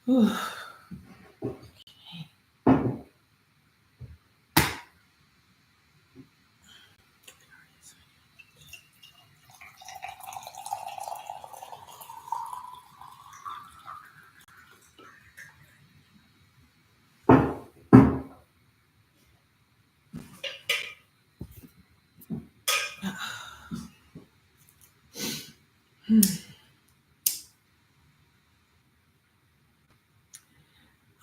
Whew.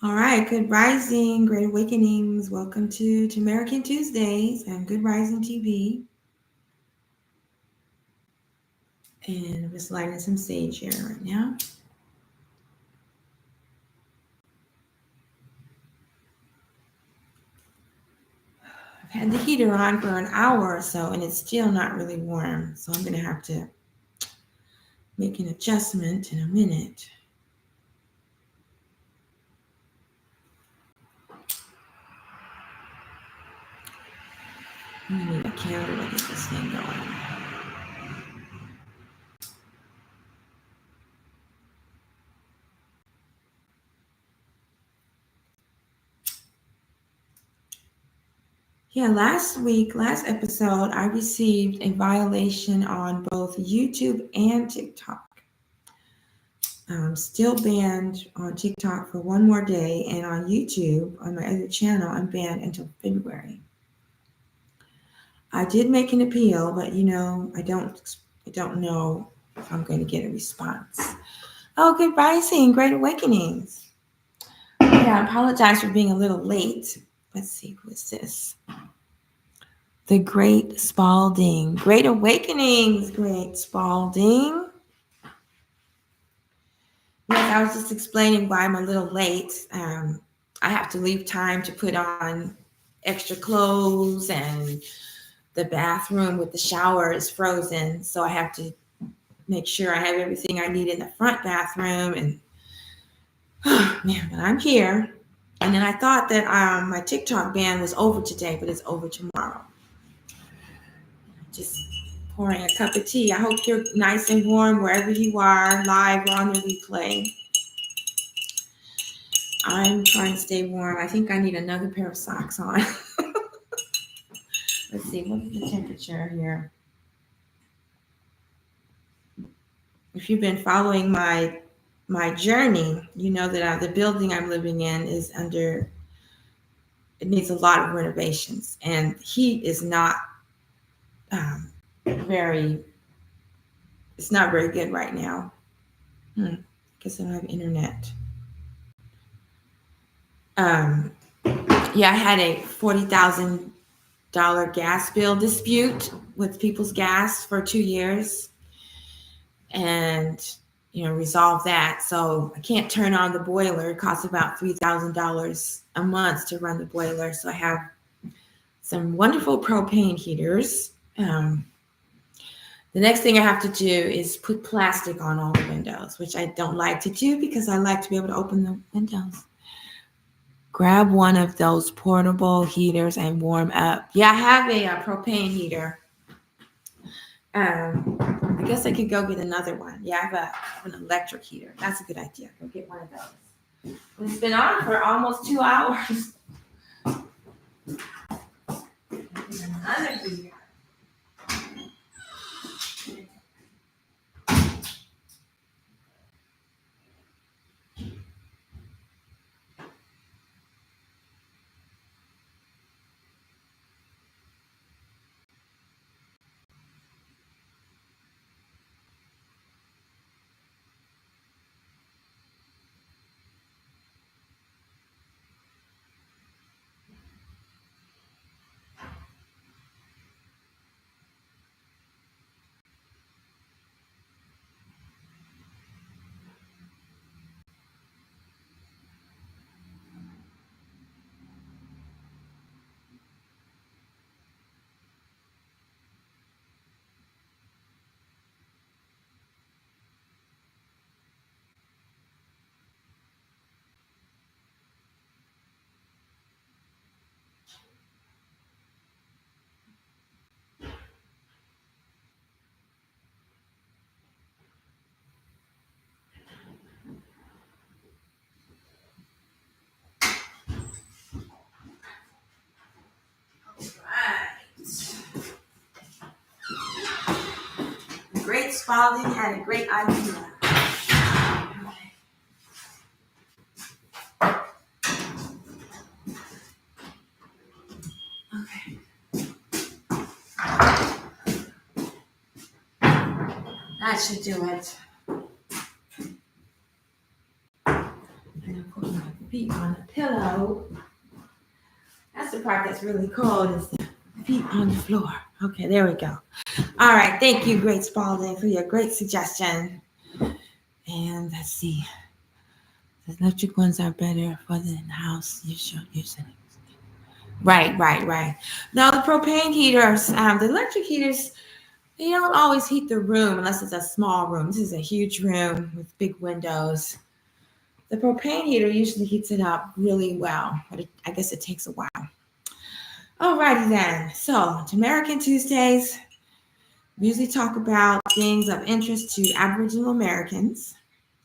All right, good rising, great awakenings. Welcome to TaMeriKan Tuesdays and Good Rising TV. And I'm just lighting some sage here right now. I've had the heater on for an hour or so and it's still not really warm. So I'm going to have to make an adjustment in a minute. I need a candle to get this thing going. Yeah, last episode, I received a violation on both YouTube and TikTok. I'm still banned on TikTok for one more day, and on YouTube, on my other channel, I'm banned until February. I did make an appeal, but I don't know if I'm going to get a response. Oh, good rising, great awakenings. Yeah, I apologize for being a little late. Let's see, who is this? The Great Spalding. Great awakenings, Great Spalding. Yes, I was just explaining why I'm a little late. I have to leave time to put on extra clothes, and the bathroom with the shower is frozen. So I have to make sure I have everything I need in the front bathroom. And man, but I'm here. And then I thought that my TikTok ban was over today, but it's over tomorrow. Just pouring a cup of tea. I hope you're nice and warm wherever you are, live or on the replay. I'm trying to stay warm. I think I need another pair of socks on. Let's see, what's the temperature here? If you've been following my journey, you know that the building I'm living in it needs a lot of renovations, and heat is not it's not very good right now. Guess I don't have internet. Yeah, I had a $40,000 gas bill dispute with People's Gas for 2 years, and resolve that. So I can't turn on the boiler. It costs about $3,000 a month to run the boiler. So I have some wonderful propane heaters. The next thing I have to do is put plastic on all the windows, which I don't like to do because I like to be able to open the windows. Grab one of those portable heaters and warm up. Yeah, I have a propane heater. I guess I could go get another one. Yeah, I have an electric heater. That's a good idea. Go get one of those. It's been on for almost 2 hours. Another heater. Spalding had a great idea. Okay. That should do it. And I put my feet on the pillow. That's the part that's really cold, is the feet on the floor. Okay, there we go. All right, thank you, Great Spalding, for your great suggestion. And let's see. The electric ones are better for the house. You should use it. Right. Now the propane heaters, the electric heaters, they don't always heat the room unless it's a small room. This is a huge room with big windows. The propane heater usually heats it up really well, but I guess it takes a while. Alrighty then. So, TaMeriKan Tuesdays, we usually talk about things of interest to Aboriginal Americans.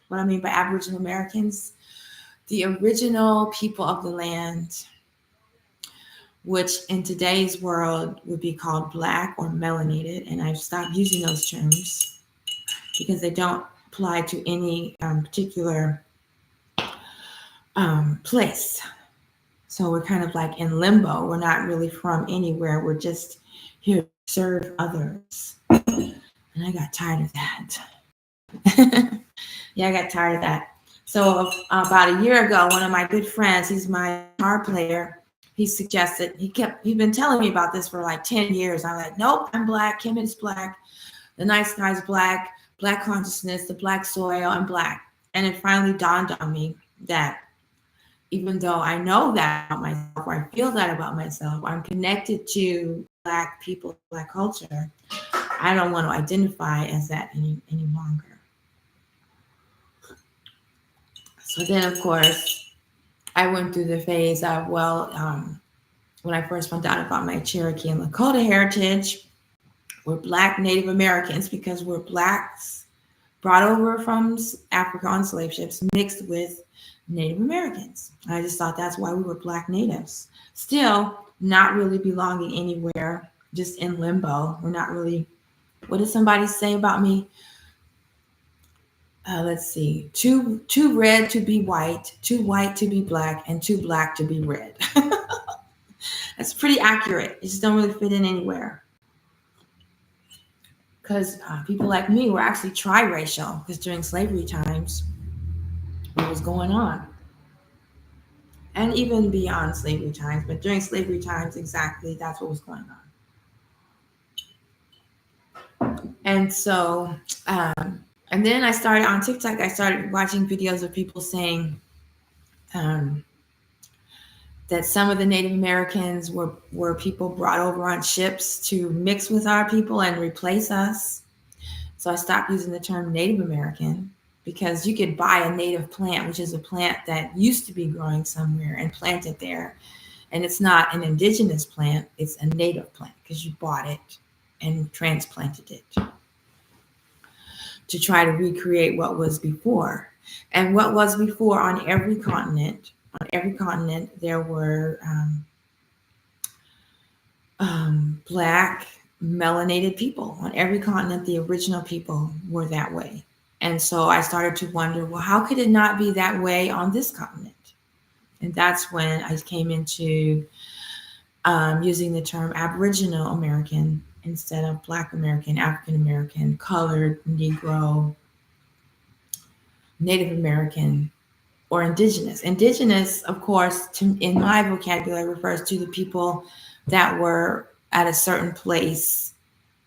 What I mean by Aboriginal Americans, the original people of the land, which in today's world would be called Black or melanated. And I've stopped using those terms because they don't apply to any particular place. So we're kind of like in limbo. We're not really from anywhere. We're just here to serve others. And I got tired of that. Yeah, I got tired of that. So about a year ago, one of my good friends, he's my guitar player, he suggested, he'd been telling me about this for like 10 years. I'm like, nope, I'm Black. Kim is Black. The nice guy's Black. Black consciousness, the Black soil, I'm Black. And it finally dawned on me that even though I know that about myself, or I feel that about myself, I'm connected to Black people, Black culture. I don't want to identify as that any longer. So then, of course, I went through the phase of, when I first found out about my Cherokee and Lakota heritage, we're Black Native Americans because we're Blacks brought over from Africa on slave ships mixed with Native Americans. I just thought that's why we were Black natives. Still not really belonging anywhere, just in limbo. We're not really, what did somebody say about me? Let's see, too red to be white, too white to be Black, and too Black to be red. That's pretty accurate. It just don't really fit in anywhere. Because people like me were actually triracial, because during slavery times, what was going on? And even beyond slavery times, but during slavery times, exactly, that's what was going on. And so, and then I started on TikTok, I started watching videos of people saying that some of the Native Americans were people brought over on ships to mix with our people and replace us. So I stopped using the term Native American, because you could buy a native plant, which is a plant that used to be growing somewhere and planted there. And it's not an indigenous plant, it's a native plant, because you bought it and transplanted it to try to recreate what was before. And what was before on every continent, there were Black melanated people. On every continent, the original people were that way. And so I started to wonder, well, how could it not be that way on this continent? And that's when I came into using the term Aboriginal American instead of Black American, African American, colored, Negro, Native American, or indigenous. Indigenous, of course, in my vocabulary, refers to the people that were at a certain place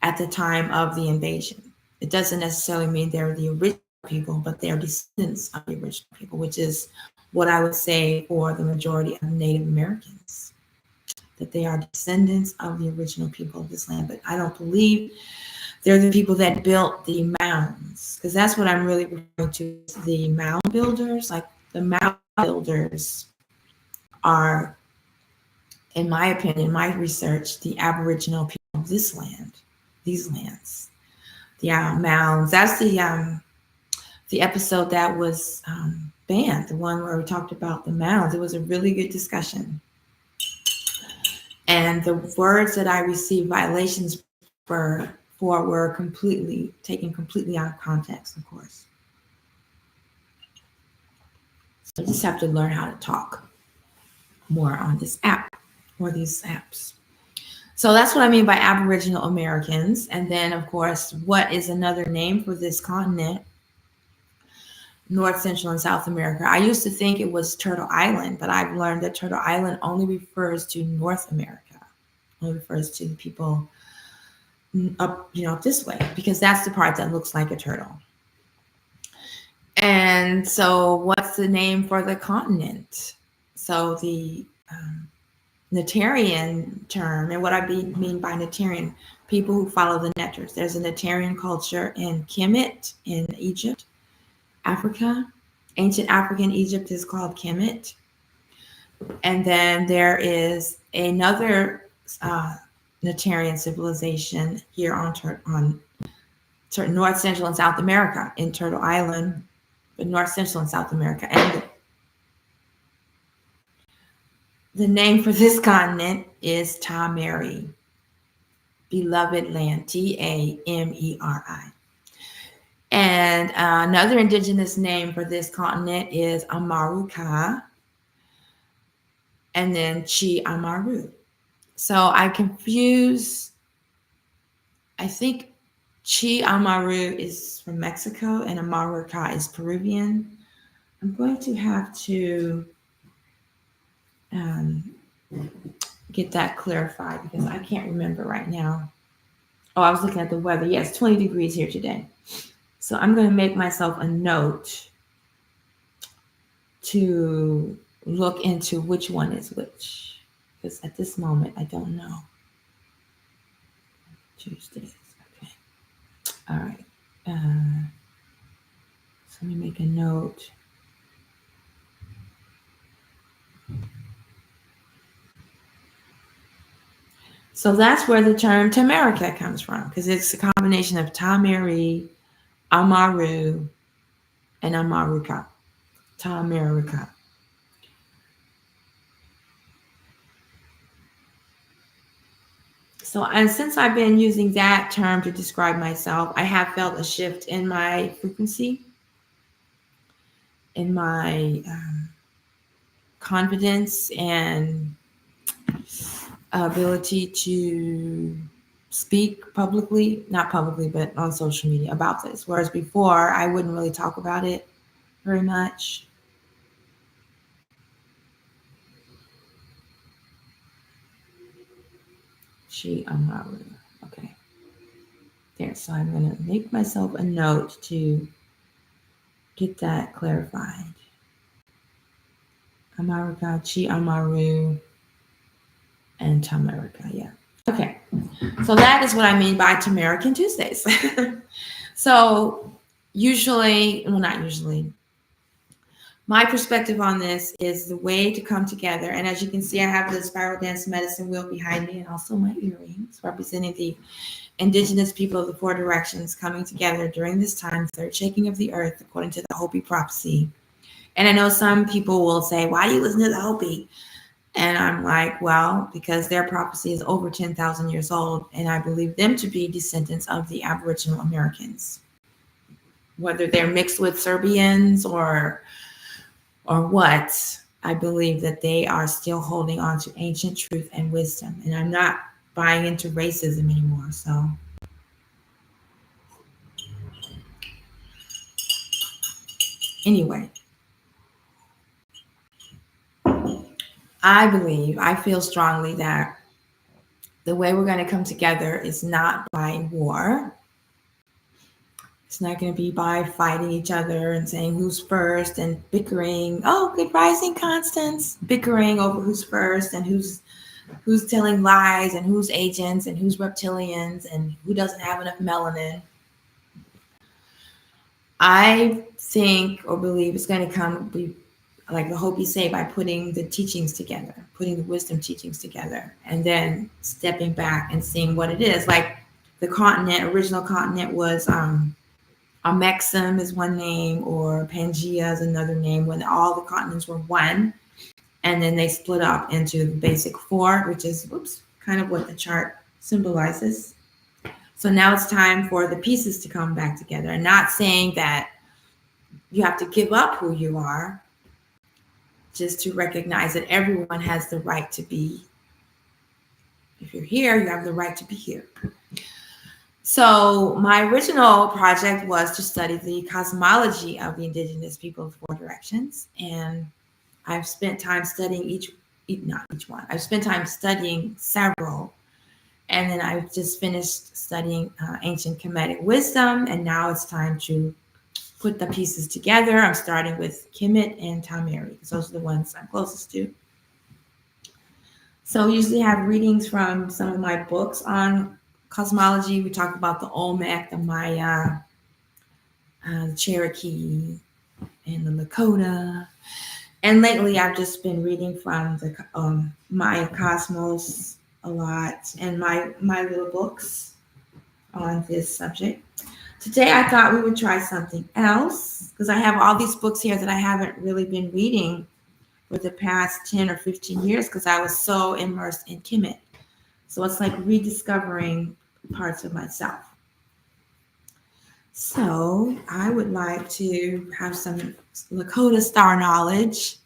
at the time of the invasion. It doesn't necessarily mean they're the original people, but they're descendants of the original people, which is what I would say for the majority of Native Americans, that they are descendants of the original people of this land. But I don't believe they're the people that built the mounds, because that's what I'm really referring to, the mound builders. Like, the mound builders are, in my opinion, my research, the Aboriginal people of this land, these lands. The mounds. That's the episode that was banned, the one where we talked about the mounds. It was a really good discussion. And the words that I received violations for four were taken completely out of context, of course. So you just have to learn how to talk more on this app or these apps. So that's what I mean by Aboriginal Americans. And then, of course, what is another name for this continent? North, Central, and South America. I used to think it was Turtle Island, but I've learned that Turtle Island only refers to North America. Only refers to the people up, up this way, because that's the part that looks like a turtle. And so what's the name for the continent? So the Netarian term, and what I mean by Netarian, people who follow the Neters. There's a Netarian culture in Kemet in Egypt, Africa. Ancient African Egypt is called Kemet. And then there is another Netarian civilization here on North, Central, and South America in Turtle Island, but North, Central, and South America. And the name for this continent is TaMeri, beloved land, TaMeri. And another indigenous name for this continent is Amaruka, and then Chi Amaru. So I think Chi Amaru is from Mexico and Amaruka is Peruvian. I'm going to have to get that clarified because I can't remember right now. Oh, I was looking at the weather. Yes, 20 degrees here today. So I'm going to make myself a note to look into which one is which, because at this moment I don't know. Tuesdays. Okay. All right. So let me make a note. So that's where the term TaMeriKan comes from, because it's a combination of TaMeri, Amaru, and Amaruka. TaMeriKan. So, and since I've been using that term to describe myself, I have felt a shift in my frequency, in my confidence and ability to speak publicly, not publicly, but on social media about this. Whereas before, I wouldn't really talk about it very much. Amaru. Okay. There. So I'm going to make myself a note to get that clarified. Amaruka, Chi Amaru, and TaMeriKan. Yeah. Okay. So that is what I mean by TaMeriKan Tuesdays. So usually, well, not usually, my perspective on this is the way to come together. And as you can see, I have the spiral dance medicine wheel behind me and also my earrings representing the indigenous people of the four directions coming together during this time, third shaking of the earth, according to the Hopi prophecy. And I know some people will say, why do you listen to the Hopi? And I'm like, well, because their prophecy is over 10,000 years old, and I believe them to be descendants of the Aboriginal Americans. Whether they're mixed with Serbians or what, I believe that they are still holding on to ancient truth and wisdom. And I'm not buying into racism anymore. So anyway, I feel strongly that the way we're going to come together is not by war. It's not going to be by fighting each other and saying who's first and bickering. Oh, good rising, Constance. Bickering over who's first and who's telling lies and who's agents and who's reptilians and who doesn't have enough melanin. I think or believe it's going to be like the Hopi say, by putting the teachings together, putting the wisdom teachings together, and then stepping back and seeing what it is. Like the original continent was Amexem is one name, or Pangea is another name, when all the continents were one. And then they split up into the basic four, which is kind of what the chart symbolizes. So now it's time for the pieces to come back together. And not saying that you have to give up who you are, just to recognize that everyone has the right to be. If you're here, you have the right to be here. So my original project was to study the cosmology of the indigenous people of 4 directions. And I've spent time studying not each one. I've spent time studying several. And then I've just finished studying ancient Kemetic wisdom. And now it's time to put the pieces together. I'm starting with Kemet and TaMeri, because those are the ones I'm closest to. So usually have readings from some of my books on cosmology. We talk about the Olmec, the Maya, the Cherokee, and the Lakota. And lately I've just been reading from the Maya Cosmos a lot, and my little books on this subject. Today I thought we would try something else, because I have all these books here that I haven't really been reading for the past 10 or 15 years because I was so immersed in Kemet. So it's like rediscovering parts of myself. So I would like to have some Lakota star knowledge.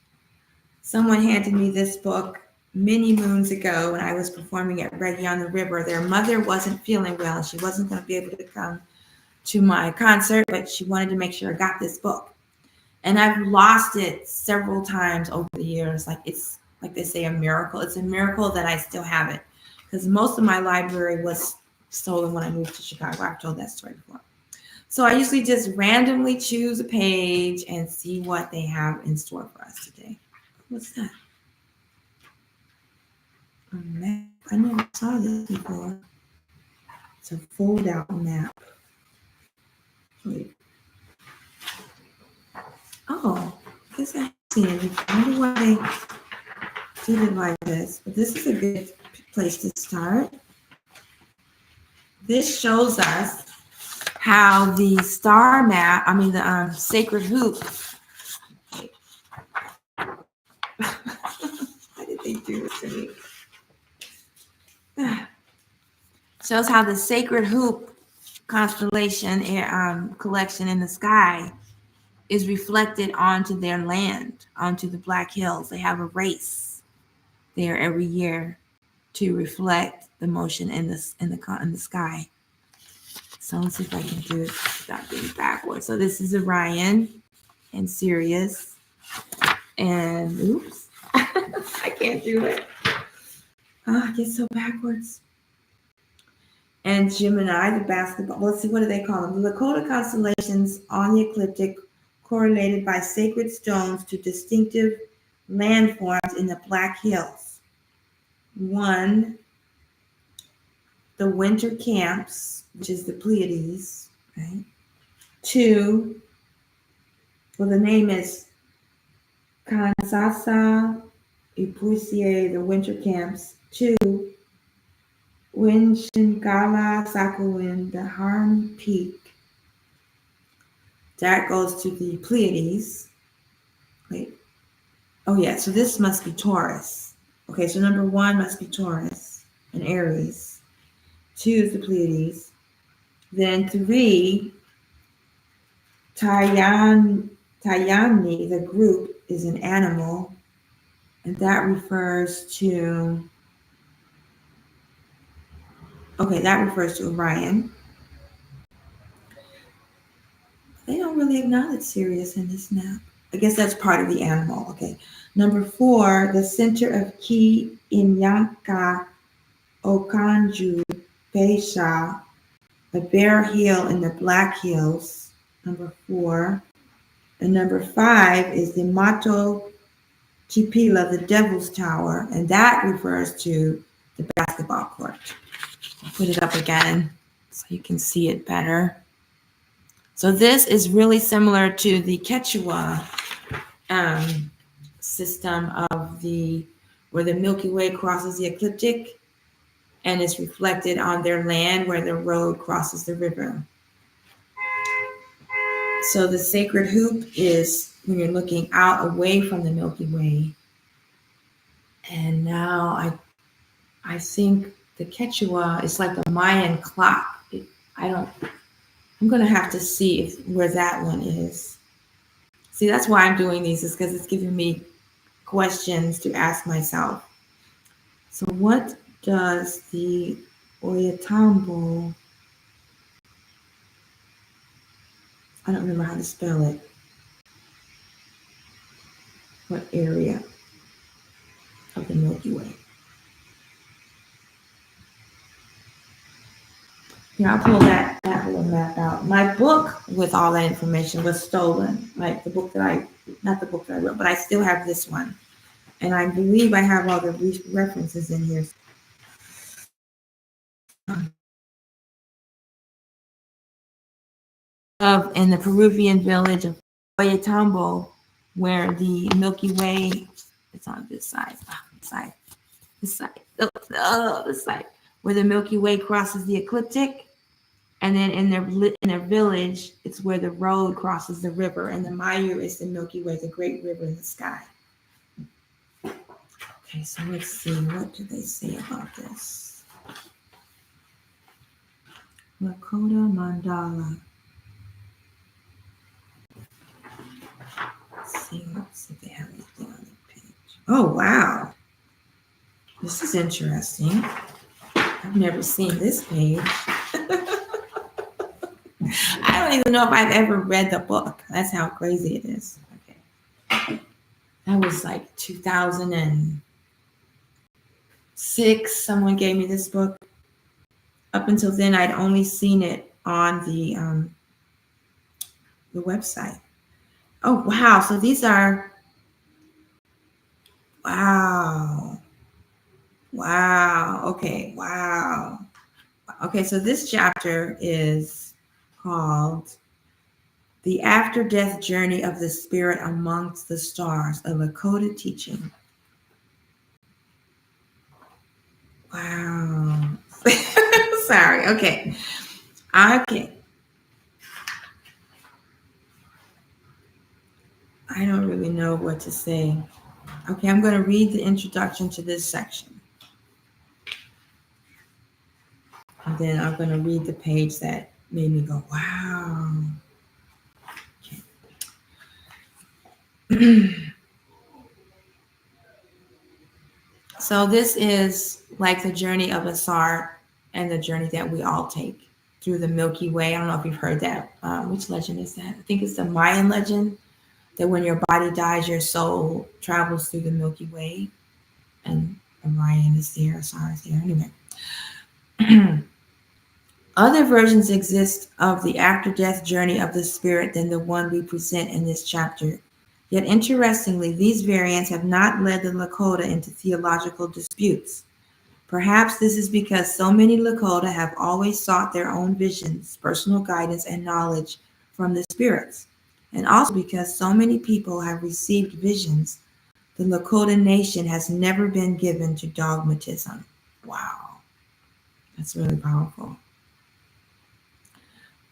Someone handed me this book many moons ago when I was performing at Reggae on the River. Their mother wasn't feeling well and she wasn't going to be able to come to my concert, but she wanted to make sure I got this book. And I've lost it several times over the years. Like, it's like they say, a miracle. It's a miracle that I still have it, because most of my library was stolen when I moved to Chicago. I've told that story before. So I usually just randomly choose a page and see what they have in store for us today. What's that? A map. I never saw this before. It's a fold-out map. Wait. Oh, I guess I haven't seen it before. I wonder why they did it like this. But this is a good place to start. This shows us how the star map, the sacred hoop. Why did they do this to me? Shows how the sacred hoop constellation collection in the sky is reflected onto their land, onto the Black Hills. They have a race there every year to reflect the motion in the sky. So let's see if I can do it without being backwards. So this is Orion and Sirius, and oops, I can't do it. Oh, I get so backwards. And Gemini, the basketball. Let's see, what do they call them? The Lakota constellations on the ecliptic, correlated by sacred stones to distinctive landforms in the Black Hills. 1, the winter camps, which is the Pleiades, right? 2, well, the name is Kansasa Ipusie, the winter camps. 2, Winshingala Sakuin, the Harm Peak. That goes to the Pleiades. Wait. Oh, yeah. So this must be Taurus. Okay, so number 1 must be Taurus and Aries. 2 is the Pleiades. Then 3, Tayani, the group, is an animal. And that refers to, Orion. They don't really acknowledge Sirius in this map. I guess that's part of the animal. Okay. Number 4, the center of Ki Inyanka Okanju Pesha, a bare hill in the Black Hills. Number 4. And number 5 is the Mato Chipila, the Devil's Tower, and that refers to the basketball court. I'll put it up again so you can see it better. So this is really similar to the Quechua system of where the Milky Way crosses the ecliptic and is reflected on their land where the road crosses the river. So the sacred hoop is when you're looking out away from the Milky Way. And now I think the Quechua is like the Mayan clock. It I'm going to have to see where that one is. See, that's why I'm doing these, is because it's giving me questions to ask myself. So what does the Oyatambo, I don't remember how to spell it. What area of the Milky Way? Here, I'll pull that little map out. My book with all that information was stolen. Like not the book that I wrote, but I still have this one. And I believe I have all the references in here. In the Peruvian village of Oyatambo, where the Milky Way, it's on this side, this side, where the Milky Way crosses the ecliptic. And then in their village, it's where the road crosses the river, and the Mayu is the Milky Way, the great river in the sky. Okay, so let's see, what do they say about this? Lakota Mandala. Let's see if they have anything on the page. Oh, wow. This is interesting. I've never seen this page. I don't even know if I've ever read the book. That's how crazy it is. Okay. That was like 2006. Someone gave me this book. Up until then, I'd only seen it on the website. Oh, wow. So these are, wow. Okay, wow. Okay, so this chapter is called The After-Death Journey of the Spirit Amongst the Stars, a Lakota Teaching. Wow. Sorry, okay. I don't really know what to say. Okay, I'm going to read the introduction to this section. And then I'm going to read the page that made me go, wow. Okay. So this is like the journey of Asar and the journey that we all take through the Milky Way. I don't know if you've heard that. Which legend is that? I think it's the Mayan legend, that when your body dies, your soul travels through the Milky Way. And Orion is there, Asar is there. Anyway. Other versions exist of the after-death journey of the spirit than the one we present in this chapter. Yet interestingly, these variants have not led the Lakota into theological disputes. Perhaps this is because so many Lakota have always sought their own visions, personal guidance, and knowledge from the spirits. And also because so many people have received visions, the Lakota nation has never been given to dogmatism. Wow, that's really powerful.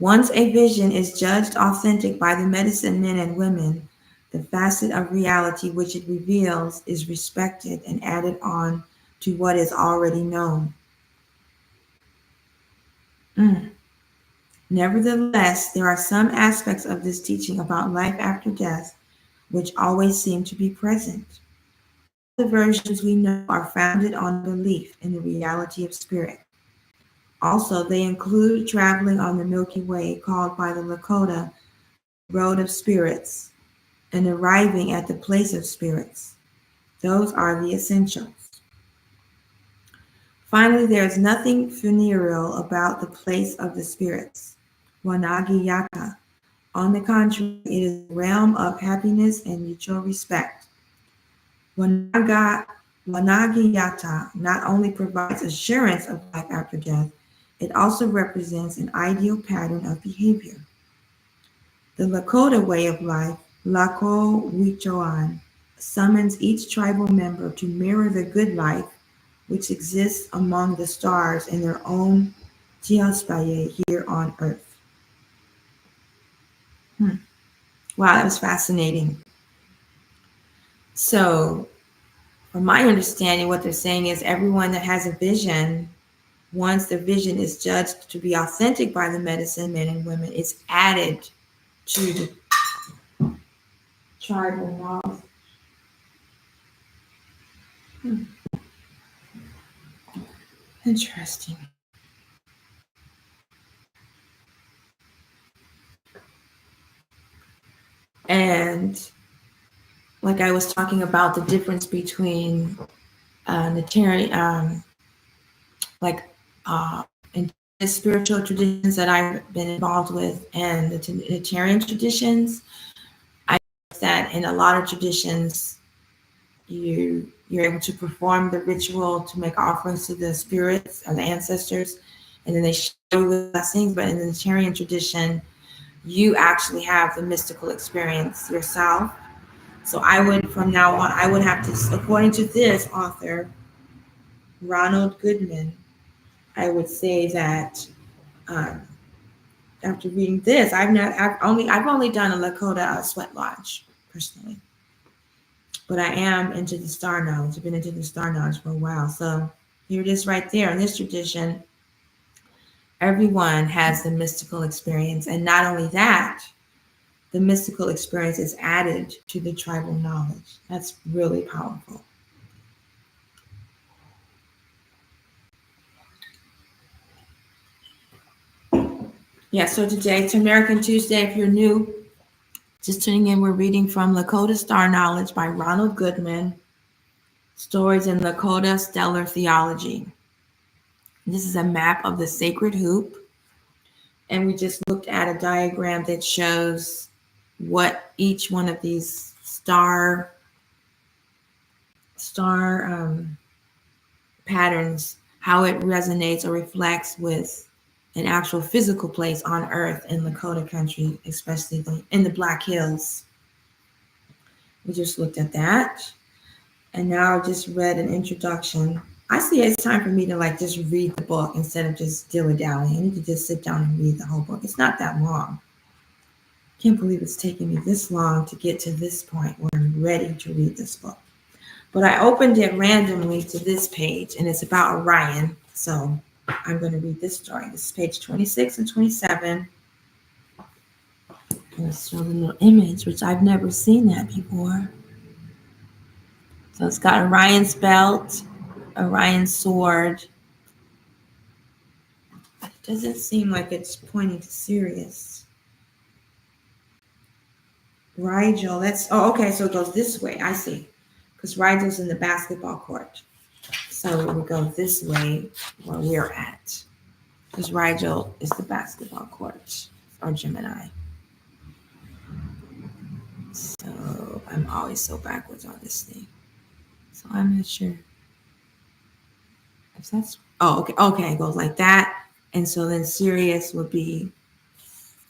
Once a vision is judged authentic by the medicine men and women, the facet of reality which it reveals is respected and added on to what is already known. Nevertheless, there are some aspects of this teaching about life after death which always seem to be present. The versions we know are founded on belief in the reality of spirit. Also, they include traveling on the Milky Way, called by the Lakota the Road of Spirits, and arriving at the place of spirits. Those are the essentials. Finally, there is nothing funereal about the place of the spirits, Wanagiyata. On the contrary, it is a realm of happiness and mutual respect. Wanagiyata not only provides assurance of life after death, it also represents an ideal pattern of behavior. The Lakota way of life, Lako Wichoan, summons each tribal member to mirror the good life which exists among the stars in their own Tiaspaye here on Earth. Wow, that was fascinating. So, from my understanding, what they're saying is everyone that has a vision once the vision is judged to be authentic by the medicine men and women, it's added to the tribal knowledge. Interesting. And like I was talking about the difference between Natarian, like in the spiritual traditions that I've been involved with and the Natarian traditions, I know that in a lot of traditions, you're able to perform the ritual to make offerings to the spirits or the ancestors, and then they show you the blessings. But in the Natarian tradition, you actually have the mystical experience yourself. So I would, from now on, I would have to, according to this author, Ronald Goodman, I would say that um, after reading this, I've only done a Lakota sweat lodge personally, but I am into the star knowledge. I've been into the star knowledge for a while. So here it is right there. In this tradition, everyone has the mystical experience. And not only that, the mystical experience is added to the tribal knowledge. That's really powerful. Yeah, so today, TaMeriKan Tuesday, if you're new, just tuning in, we're reading from Lakota Star Knowledge by Ronald Goodman, Stories in Lakota Stellar Theology. This is a map of the sacred hoop. And we just looked at a diagram that shows what each one of these star patterns, how it resonates or reflects with an actual physical place on Earth in Lakota country, especially in the Black Hills. We just looked at that. And now I just read an introduction. I see it's time for me to like just read the book instead of just dilly-dallying. I need to just sit down and read the whole book. It's not that long. Can't believe it's taking me this long to get to this point where I'm ready to read this book. But I opened it randomly to this page, and it's about Orion. So I'm going to read this story. This is page 26 and 27. I'm going to show the little image, which I've never seen that before. So it's got Orion's belt, Orion's sword. It doesn't seem like it's pointing to Sirius. Rigel, okay, so it goes this way. I see. Because Rigel's in the basketball court. So we go this way where we're at. Because Rigel is the basketball court, or Gemini. So I'm always so backwards on this thing. So I'm not sure if that's, okay, it goes like that. And so then Sirius would be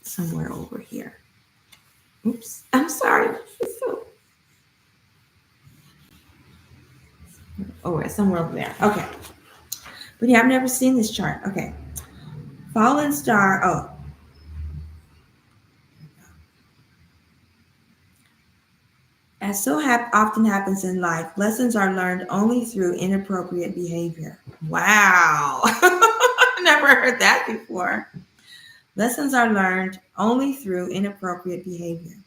somewhere over here. Oops, I'm sorry. It's somewhere over there. Okay. But yeah, I've never seen this chart. Okay. Fallen star. As so often happens in life, lessons are learned only through inappropriate behavior. Wow. Never heard that before. Lessons are learned only through inappropriate behavior.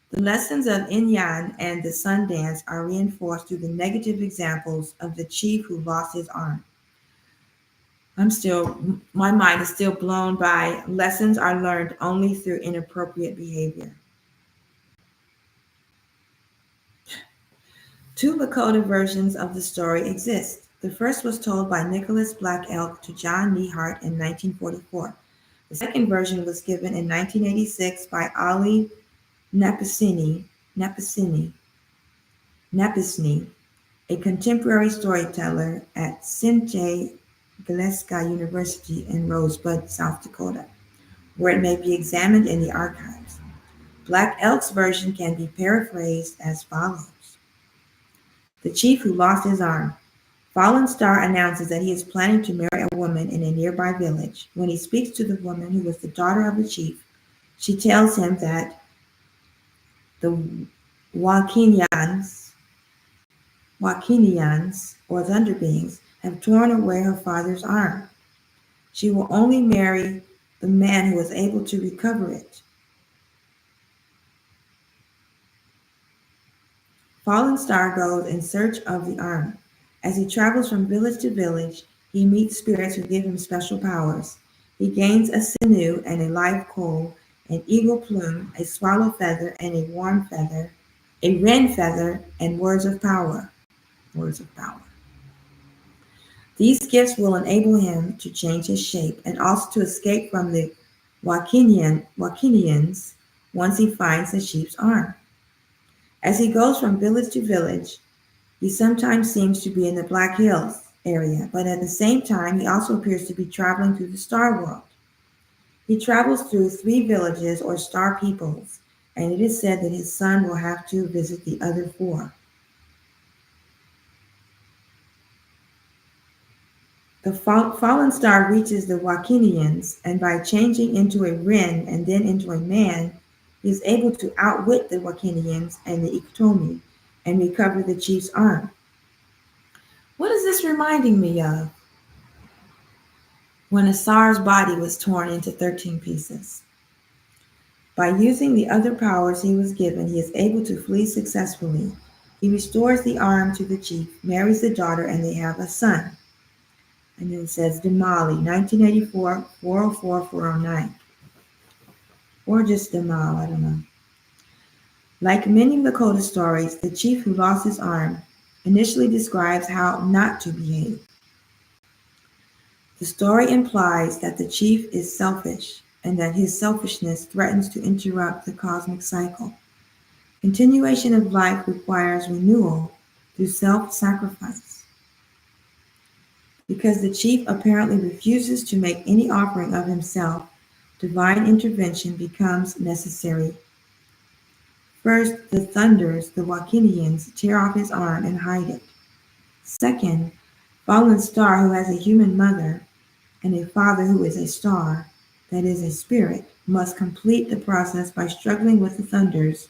The lessons of Inyan and the sun dance are reinforced through the negative examples of the chief who lost his arm. My mind is still blown by lessons are learned only through inappropriate behavior. Two Lakota versions of the story exist. The first was told by Nicholas Black Elk to John Nehart in 1944. The second version was given in 1986 by Ali Napasini, a contemporary storyteller at Sinte Gillespie University in Rosebud, South Dakota, where it may be examined in the archives. Black Elk's version can be paraphrased as follows. The chief who lost his arm. Fallen Star announces that he is planning to marry a woman in a nearby village. When he speaks to the woman who was the daughter of the chief, she tells him that the Wakinians, or Thunder Beings, have torn away her father's arm. She will only marry the man who is able to recover it. Fallen Star goes in search of the arm. As he travels from village to village, he meets spirits who give him special powers. He gains a sinew and a live coal, an eagle plume, a swallow feather, and a warm feather, a wren feather, and words of power. Words of power. These gifts will enable him to change his shape and also to escape from the Wakinians once he finds the sheep's arm. As he goes from village to village, he sometimes seems to be in the Black Hills area, but at the same time, he also appears to be traveling through the star world. He travels through 3 villages or star peoples, and it is said that his son will have to visit the other 4. The fallen star reaches the Wakinians, and by changing into a wren and then into a man, he is able to outwit the Wakinians and the Iktomi and recover the chief's arm. What is this reminding me of? When Asar's body was torn into 13 pieces. By using the other powers he was given, he is able to flee successfully. He restores the arm to the chief, marries the daughter, and they have a son. And then it says Damali, 1984, 404, 409. Or just Damal, I don't know. Like many Lakota stories, the chief who lost his arm initially describes how not to behave. The story implies that the chief is selfish and that his selfishness threatens to interrupt the cosmic cycle. Continuation of life requires renewal through self-sacrifice. Because the chief apparently refuses to make any offering of himself, divine intervention becomes necessary. First, the thunders, the Wakinians, tear off his arm and hide it. Second, Fallen Star, who has a human mother and a father who is a star, that is a spirit, must complete the process by struggling with the thunders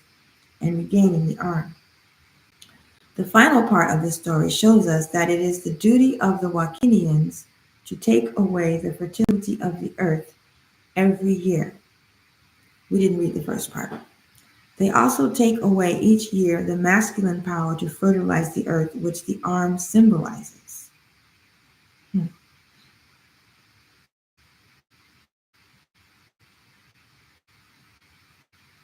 and regaining the arm. The final part of the story shows us that it is the duty of the Wakinians to take away the fertility of the earth every year. We didn't read the first part. They also take away each year the masculine power to fertilize the earth, which the arm symbolizes.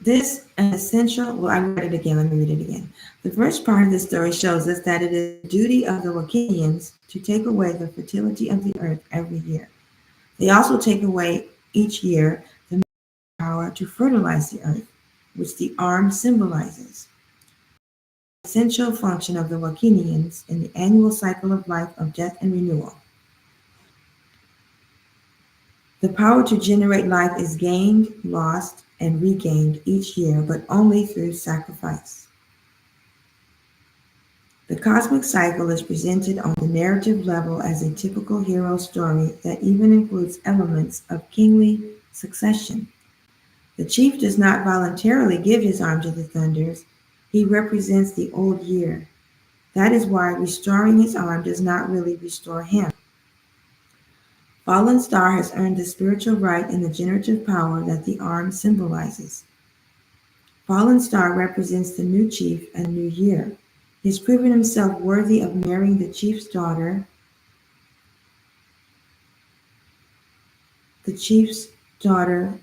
This an essential, well, I read it again, let me read it again. The first part of the story shows us that it is the duty of the Wakinians to take away the fertility of the earth every year. They also take away each year the power to fertilize the earth, which the arm symbolizes. The essential function of the Wakinians in the annual cycle of life of death and renewal. The power to generate life is gained, lost, and regained each year, but only through sacrifice. The cosmic cycle is presented on the narrative level as a typical hero story that even includes elements of kingly succession. The chief does not voluntarily give his arm to the thunders. He represents the old year. That is why restoring his arm does not really restore him. Fallen Star has earned the spiritual right and the generative power that the arm symbolizes. Fallen Star represents the new chief and new year. He has proven himself worthy of marrying the chief's daughter. The chief's daughter.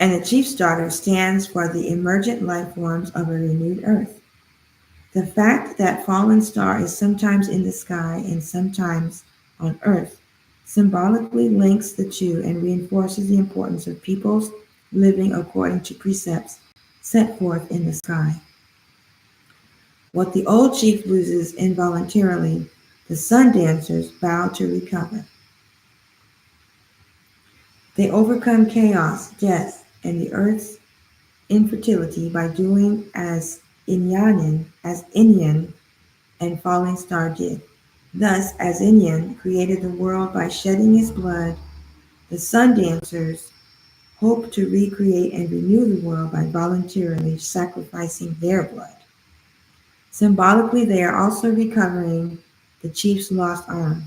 And the chief's daughter stands for the emergent life forms of a renewed earth. The fact that Fallen Star is sometimes in the sky and sometimes on earth symbolically links the two and reinforces the importance of peoples living according to precepts set forth in the sky. What the old chief loses involuntarily, the sun dancers vow to recover. They overcome chaos, death, and the earth's infertility by doing as Inyan and Falling Star did. Thus, as Inyan created the world by shedding his blood, the sun dancers hope to recreate and renew the world by voluntarily sacrificing their blood. Symbolically, they are also recovering the chief's lost arm.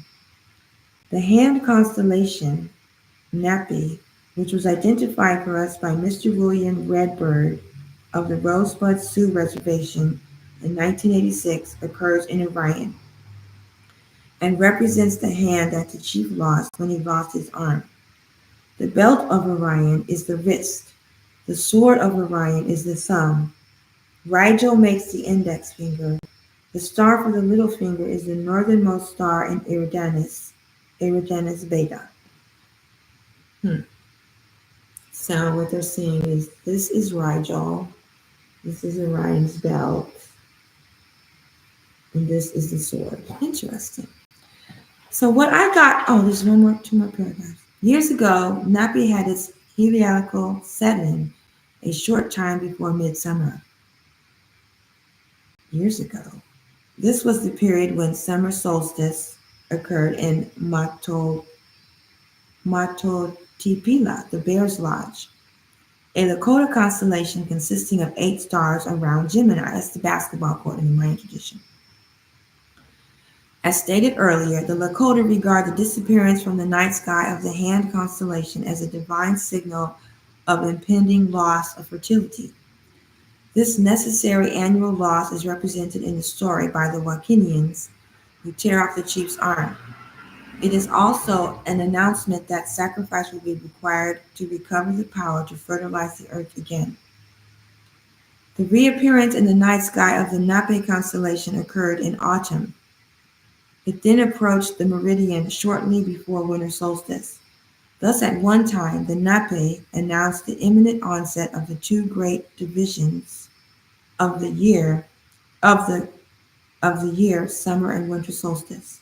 The hand constellation, Napi, which was identified for us by Mr. William Redbird of the Rosebud Sioux Reservation in 1986, occurs in Orion and represents the hand that the chief lost when he lost his arm. The belt of Orion is the wrist. The sword of Orion is the thumb. Rigel makes the index finger. The star for the little finger is the northernmost star in Eridanus Beta. So what they're saying is this is Rigel, this is Orion's belt, and this is the sword. Interesting. So what I got, there's two more paragraphs. Years ago, Napi had its heliacal set-in a short time before midsummer. Years ago. This was the period when summer solstice occurred in Matotipila, the Bear's Lodge, a Lakota constellation consisting of 8 stars around Gemini. That's the basketball court in the Mayan tradition. As stated earlier, the Lakota regard the disappearance from the night sky of the Hand constellation as a divine signal of impending loss of fertility. This necessary annual loss is represented in the story by the Wakinians, who tear off the chief's arm. It is also an announcement that sacrifice will be required to recover the power to fertilize the earth again. The reappearance in the night sky of the Nape constellation occurred in autumn. It then approached the meridian shortly before winter solstice. Thus, at one time, the Nape announced the imminent onset of the 2 great divisions of the year, summer and winter solstice.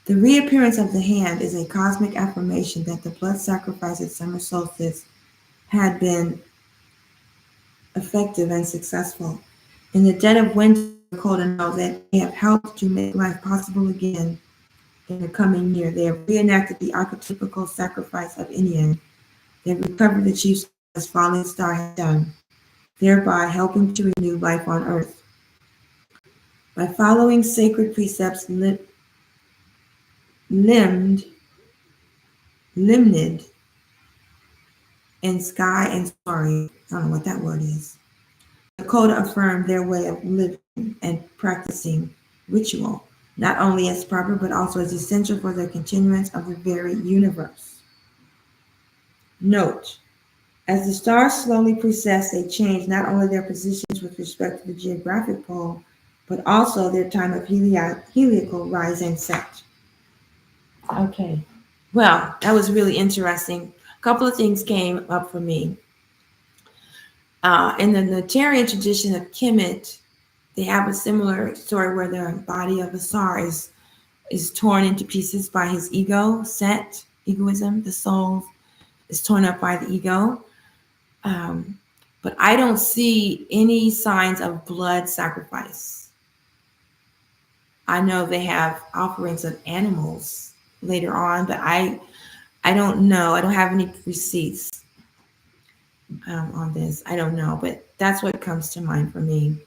The reappearance of the hand is a cosmic affirmation that the blood sacrifice at summer solstice had been effective and successful. In the dead of winter, Lakota know that they have helped to make life possible again in the coming year. They have reenacted the archetypical sacrifice of Indian. They have recovered the chief's as falling star had done, thereby helping to renew life on earth. By following sacred precepts limned in sky and story, I don't know what that word is. Lakota affirmed their way of living and practicing ritual, not only as proper, but also as essential for the continuance of the very universe. Note, as the stars slowly precess, they change not only their positions with respect to the geographic pole, but also their time of heliacal rise and set. Okay, well, that was really interesting. A couple of things came up for me. In the Natarian tradition of Kemet, they have a similar story where the body of Asar is torn into pieces by his ego, Set, egoism. The soul is torn up by the ego. But I don't see any signs of blood sacrifice. I know they have offerings of animals later on, but I don't know. I don't have any receipts on this. I don't know, but that's what comes to mind for me.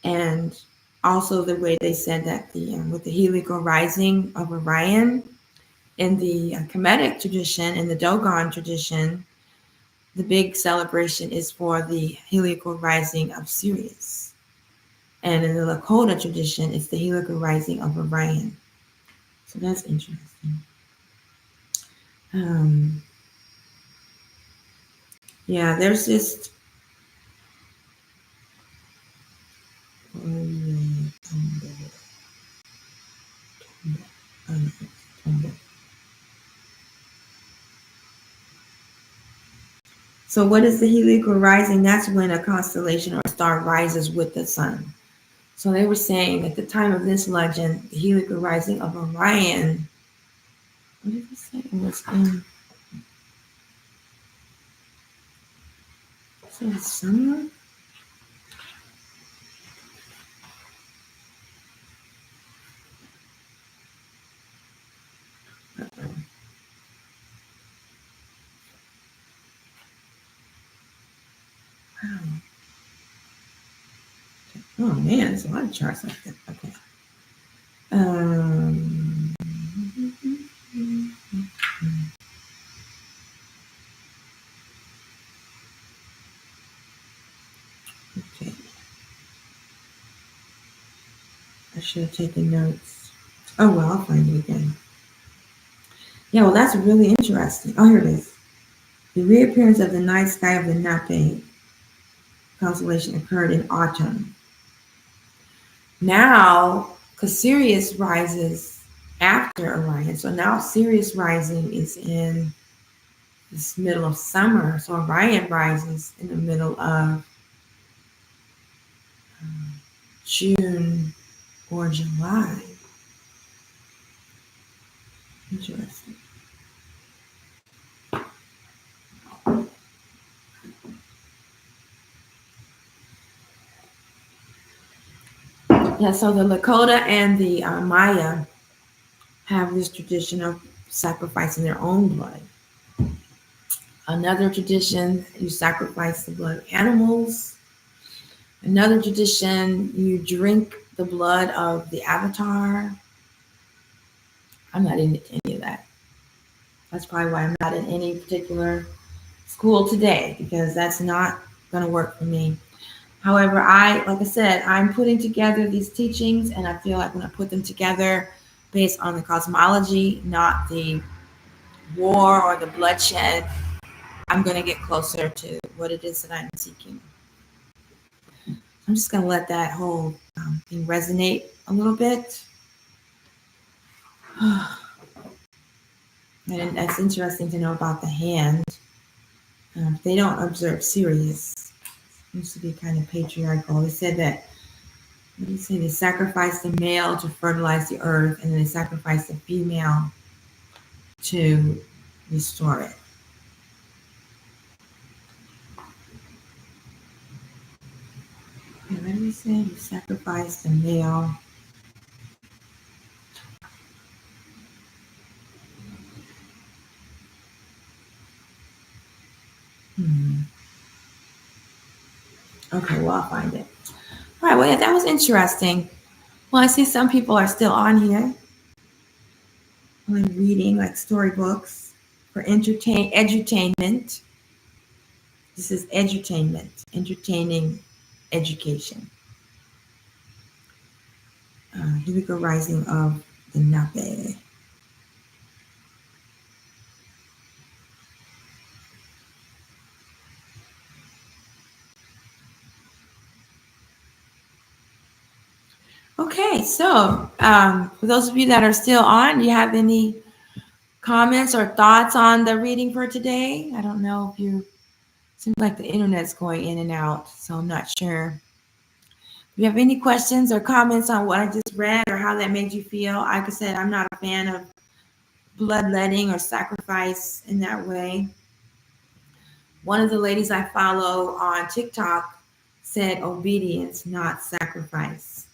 And also the way they said that with the heliacal rising of Orion in the Kemetic tradition, in the Dogon tradition, the big celebration is for the heliacal rising of Sirius. And in the Lakota tradition, it's the heliacal rising of Orion. So that's interesting. Yeah, there's just so what is the heliacal rising? That's when a constellation or a star rises with the sun. So they were saying at the time of this legend, the heliacal rising of Orion, what did it say? It was in summer? Oh man, there's a lot of charts like that. Okay. Um, okay. I should have taken notes. Oh well, I'll find it again. Yeah, well, that's really interesting. Oh, here it is. The reappearance of the night sky of the Nape constellation occurred in autumn. Now, because Sirius rises after Orion, so now Sirius rising is in this middle of summer. So Orion rises in the middle of June or July. Interesting. Yeah, so the Lakota and the Maya have this tradition of sacrificing their own blood. Another tradition, you sacrifice the blood of animals. Another tradition, you drink the blood of the avatar. I'm not into any of that. That's probably why I'm not in any particular school today, because that's not going to work for me. However, like I said, I'm putting together these teachings, and I feel like when I put them together based on the cosmology, not the war or the bloodshed, I'm going to get closer to what it is that I'm seeking. I'm just going to let that whole thing resonate a little bit. And that's interesting to know about the hand. They don't observe Sirius. It used to be kind of patriarchal. They said that, what do you say? They sacrifice the male to fertilize the earth, and then they sacrifice the female to restore it. Okay, what did we say? You sacrifice the male. Okay, well, I'll find it. All right, well, yeah, that was interesting. Well, I see some people are still on here. I'm reading like storybooks for edutainment. This is edutainment, entertaining education. Here we go, Rising of the Nape. Okay, so for those of you that are still on, do you have any comments or thoughts on the reading for today? I don't know if you, seems like the internet's going in and out, so I'm not sure. If you have any questions or comments on what I just read or how that made you feel, like I said, I'm not a fan of bloodletting or sacrifice in that way. One of the ladies I follow on TikTok said obedience, not sacrifice.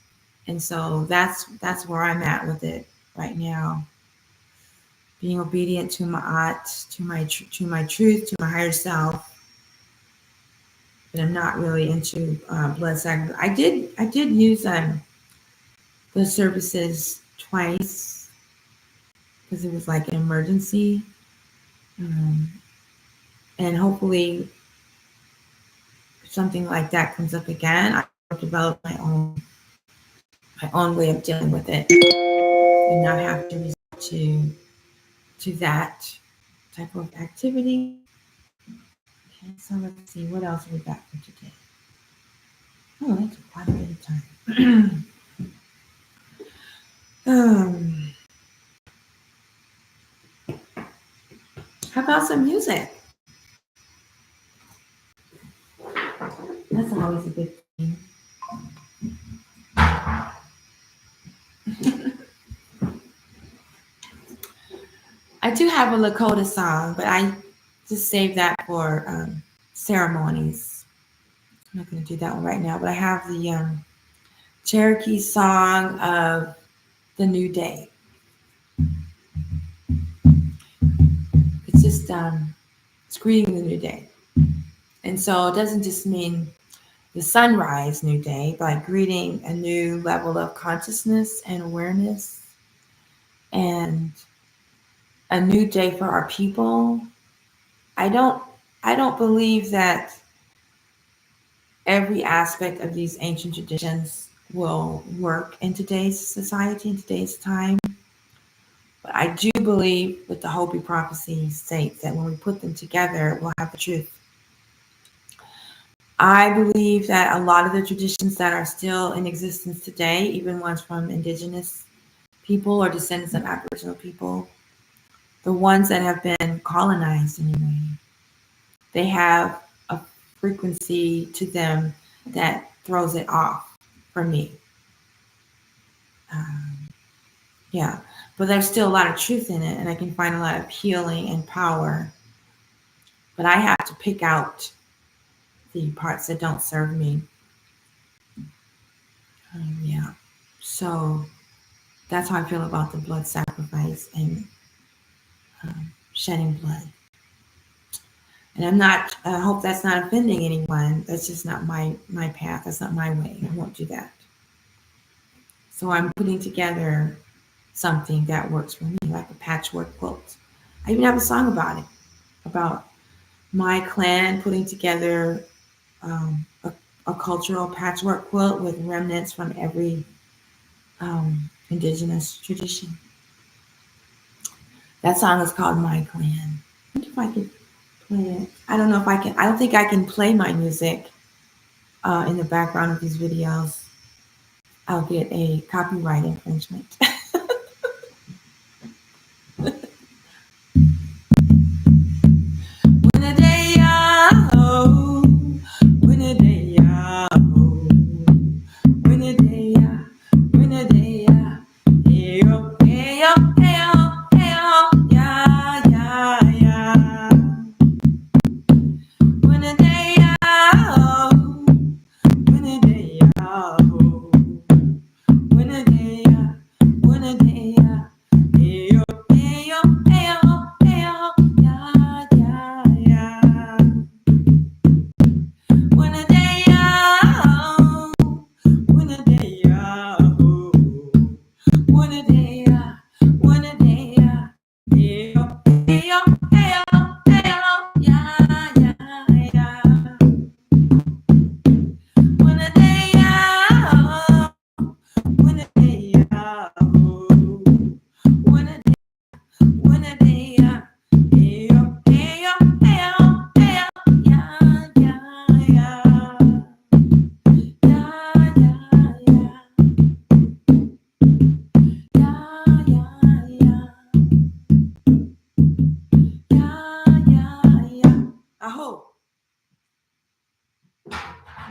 And so that's where I'm at with it right now. Being obedient to my art, to my truth, to my higher self. But I'm not really into blood sacrifice. I did use the services twice because it was like an emergency, and hopefully if something like that comes up again, I'll develop my own way of dealing with it and not have to resort to that type of activity. Okay, so let's see what else we got for today. Oh, that took quite a bit of time. How about some music? That's always a good thing. I do have a Lakota song, but I just saved that for ceremonies. I'm not going to do that one right now, but I have the Cherokee song of the new day. It's just it's greeting the new day. And so it doesn't just mean the sunrise new day by greeting a new level of consciousness and awareness and a new day for our people. I don't believe that every aspect of these ancient traditions will work in today's society, in today's time. But I do believe with the Hopi prophecy states that when we put them together, we'll have the truth. I believe that a lot of the traditions that are still in existence today, even ones from indigenous people or descendants of Aboriginal people, the ones that have been colonized anyway, they have a frequency to them that throws it off for me. Yeah, but there's still a lot of truth in it, and I can find a lot of healing and power. But I have to pick out the parts that don't serve me. Yeah, so that's how I feel about the blood sacrifice and shedding blood. And I'm not. I hope that's not offending anyone. That's just not my path. That's not my way. I won't do that. So I'm putting together something that works for me, like a patchwork quilt. I even have a song about it, about my clan putting together a cultural patchwork quilt with remnants from every indigenous tradition. That song is called My Clan. I wonder if I can play it. I don't know if I can. I don't think I can play my music in the background of these videos. I'll get a copyright infringement. When a day oh, when a day oh, when a day when a day hey oh, hey oh, hey oh, hey oh, yeah, yeah, yeah. When a day oh, when a day oh, when a day when a day hey oh, hey oh, hey oh, hey oh, yeah, yeah, yeah. When a day oh, when a day oh, when a day when a day hey oh, hey oh, hey oh, hey oh, yeah, yeah, yeah. When a day oh, when a day oh, when a day when a day hey oh, hey oh, hey oh, hey oh, yeah, yeah, yeah. Yeah, yeah, yeah. Yeah, yeah, yeah. Yeah, yeah, yeah. I hope.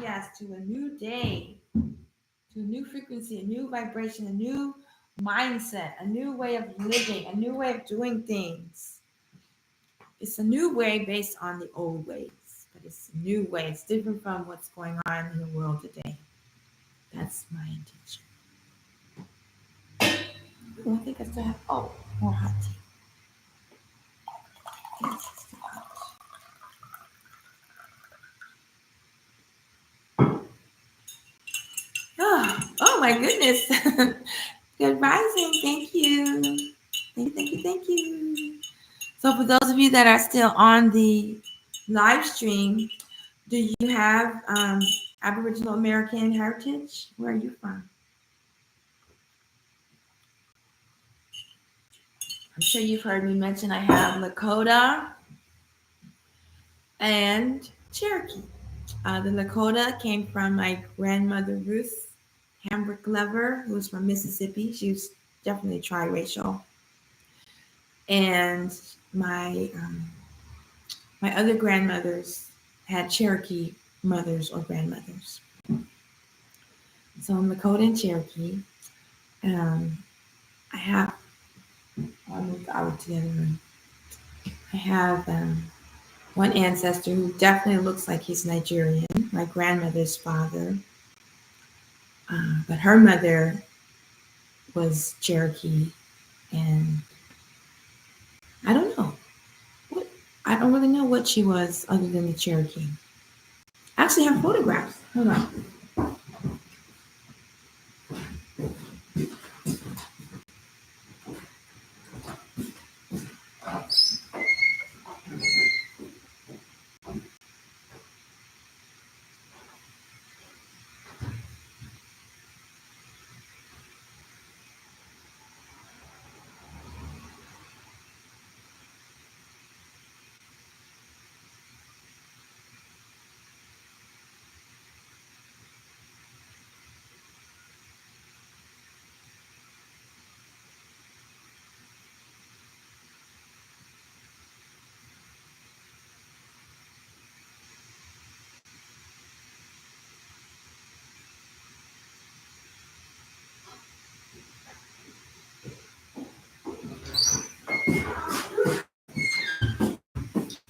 Yes, to a new day, to a new frequency, a new vibration, a new mindset, a new way of living, a new way of doing things. It's a new way based on the old ways, but it's a new way. It's different from what's going on in the world today. That's my intention. Ooh, I think I still have, more hot tea. Yes, it's still hot. Oh my goodness. Good rising. Thank you. Thank you. So for those of you that are still on the live stream, do you have Aboriginal American heritage? Where are you from? I'm sure you've heard me mention I have Lakota and Cherokee. The Lakota came from my grandmother Ruth Hambrick Glover, who was from Mississippi. She was definitely triracial. And my other grandmothers had Cherokee mothers or grandmothers. So I'm Lakota and Cherokee. I have, I'll move out to the other room. I have one ancestor who definitely looks like he's Nigerian, my grandmother's father. But her mother was Cherokee, and I don't know. I don't really know what she was other than the Cherokee. I actually have photographs. Hold on.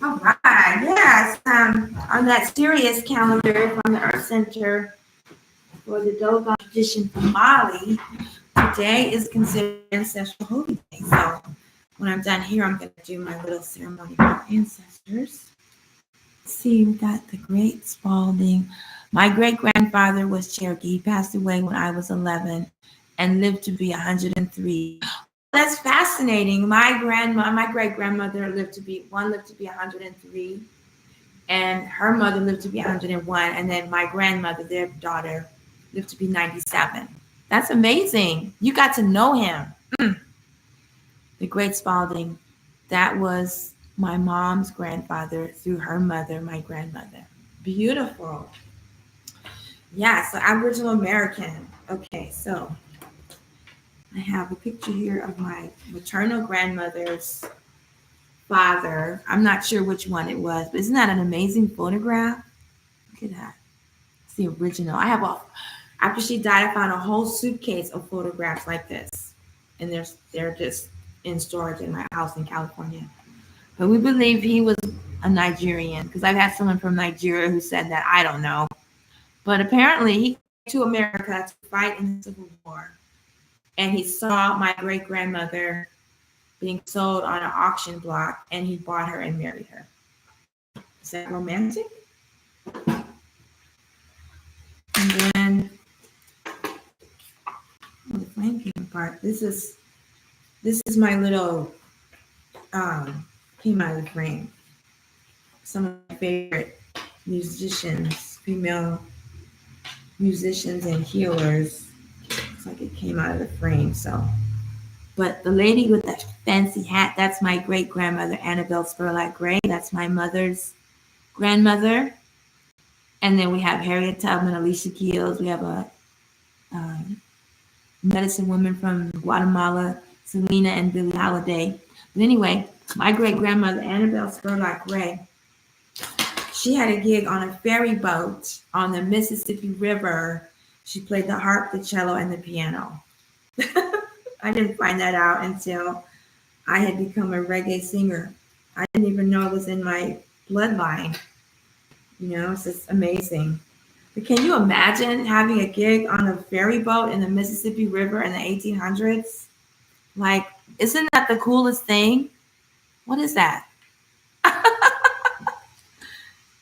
All right, yes. On that serious calendar from the Earth Center for the Dogon tradition from Mali, today is considered Ancestral Holy Day. So when I'm done here, I'm going to do my little ceremony for our ancestors. See, we got the great Spalding. My great-grandfather was Cherokee. He passed away when I was 11 and lived to be 103. That's fascinating. My great-grandmother lived to be 103, and her mother lived to be 101, and then my grandmother, their daughter, lived to be 97. That's amazing. You got to know him. The great Spalding. That was my mom's grandfather through her mother, my grandmother. Beautiful. Yeah, so Aboriginal American. Okay, so I have a picture here of my maternal grandmother's father. I'm not sure which one it was, but isn't that an amazing photograph? Look at that. It's the original. After she died, I found a whole suitcase of photographs like this. And they're just in storage in my house in California. But we believe he was a Nigerian, because I've had someone from Nigeria who said that. I don't know. But apparently he came to America to fight in the Civil War. And he saw my great-grandmother being sold on an auction block, and he bought her and married her. Is that romantic? And then the flame came apart. This is my little came out of the frame. Some of my favorite musicians, female musicians and healers. Looks like it came out of the frame. So, but the lady with that fancy hat, that's my great grandmother, Annabelle Spurlock Gray. That's my mother's grandmother. And then we have Harriet Tubman, Alicia Keys. We have a medicine woman from Guatemala, Selena and Billie Holiday. But anyway, my great grandmother, Annabelle Spurlock Gray, she had a gig on a ferry boat on the Mississippi River. She played the harp, the cello, and the piano. I didn't find that out until I had become a reggae singer. I didn't even know it was in my bloodline. You know, it's just amazing. But can you imagine having a gig on a ferry boat in the Mississippi River in the 1800s? Like, isn't that the coolest thing? What is that?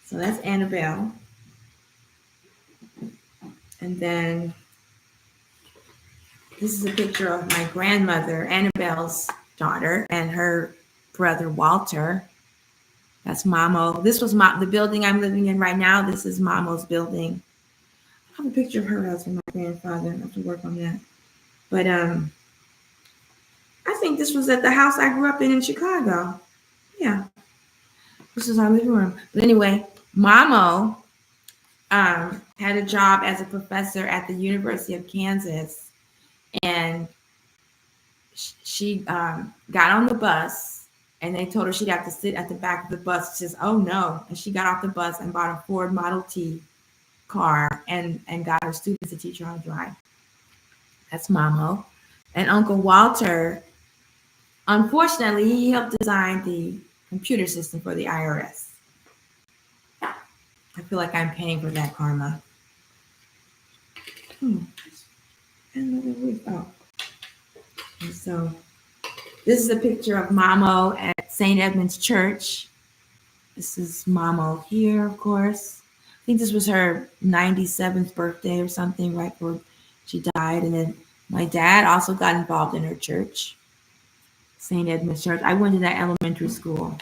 So that's Annabelle. And then this is a picture of my grandmother, Annabelle's daughter, and her brother, Walter. That's Mamo. This was the building I'm living in right now. This is Mamo's building. I have a picture of her husband, my grandfather. I have to work on that. But I think this was at the house I grew up in Chicago. Yeah. This is our living room. But anyway, Mamo had a job as a professor at the University of Kansas. And she got on the bus, and they told her she'd have to sit at the back of the bus. She says, oh, no. And she got off the bus and bought a Ford Model T car and got her students to teach her how to drive. That's Mamo. And Uncle Walter, unfortunately, he helped design the computer system for the IRS. I feel like I'm paying for that karma. Another week. Oh. And so this is a picture of Mamo at St. Edmund's Church. This is Mamo here, of course. think this was her 97th birthday or something, right before she died. And then my dad also got involved in her church, St. Edmund's Church. I went to that elementary school.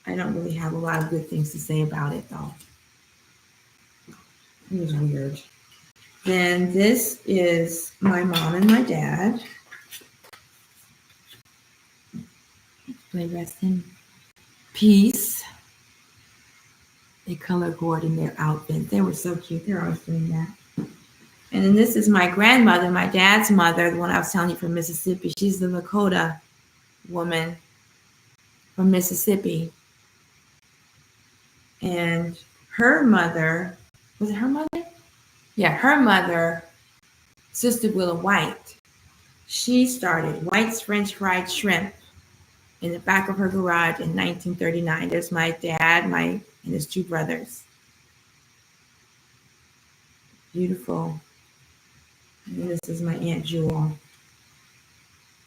I don't really have a lot of good things to say about it, though. It was weird. Then this is my mom and my dad. May rest in peace. They color coordinated their outfits. They were so cute. They're always doing that. And then this is my grandmother, my dad's mother, the one I was telling you from Mississippi. She's the Lakota woman from Mississippi. And her mother, was it her mother? Yeah, her mother, Sister Willa White, she started White's French Fried Shrimp in the back of her garage in 1939. There's my dad, and his two brothers. Beautiful. And this is my Aunt Jewel,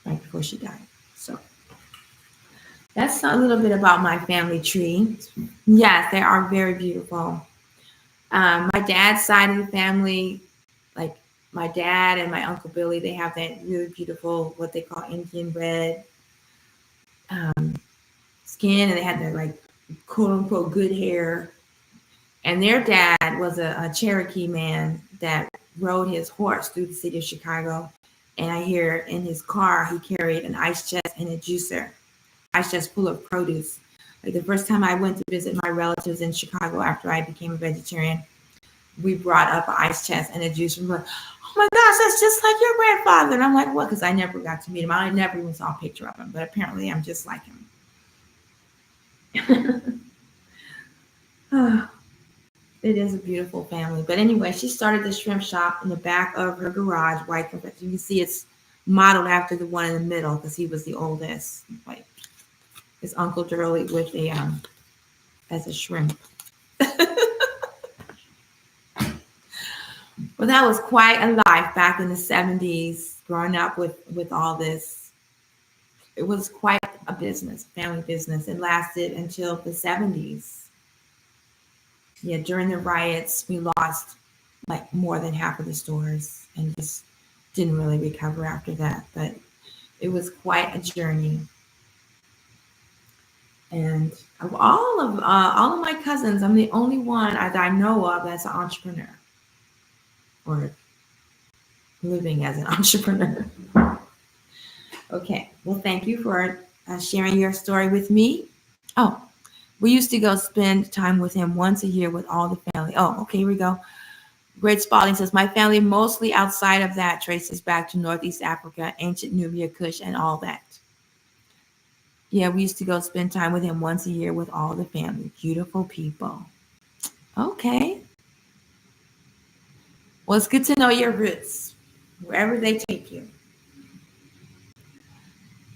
right before she died. So that's a little bit about my family tree. Yes, they are very beautiful. My dad's side of the family, like my dad and my Uncle Billy, they have that really beautiful, what they call Indian red skin, and they had that like quote unquote good hair. And their dad was a Cherokee man that rode his horse through the city of Chicago. And I hear in his car, he carried an ice chest and a juicer, ice chest full of produce. Like the first time I went to visit my relatives in Chicago after I became a vegetarian, we brought up an ice chest and a juicer. And we're like, oh my gosh, that's just like your grandfather. And I'm like, what? Because I never got to meet him. I never even saw a picture of him, but apparently I'm just like him. It is a beautiful family. But anyway, she started the shrimp shop in the back of her garage, white. You can see it's modeled after the one in the middle because he was the oldest. Like his Uncle Durley with as a shrimp. Well, that was quite a life back in the 70s, growing up with all this. It was quite a business, family business. It lasted until the 70s. Yeah, during the riots, we lost like more than half of the stores and just didn't really recover after that. But it was quite a journey. And of all of my cousins, I'm the only one that I know of that's an entrepreneur or living as an entrepreneur. Okay, well, thank you for sharing your story with me. Oh, we used to go spend time with him once a year with all the family. Oh, okay, here we go. Great Spalding says, my family mostly outside of that traces back to Northeast Africa, ancient Nubia, Kush, and all that. Yeah, we used to go spend time with him once a year with all the family. Beautiful people. Okay. Well, it's good to know your roots, wherever they take you.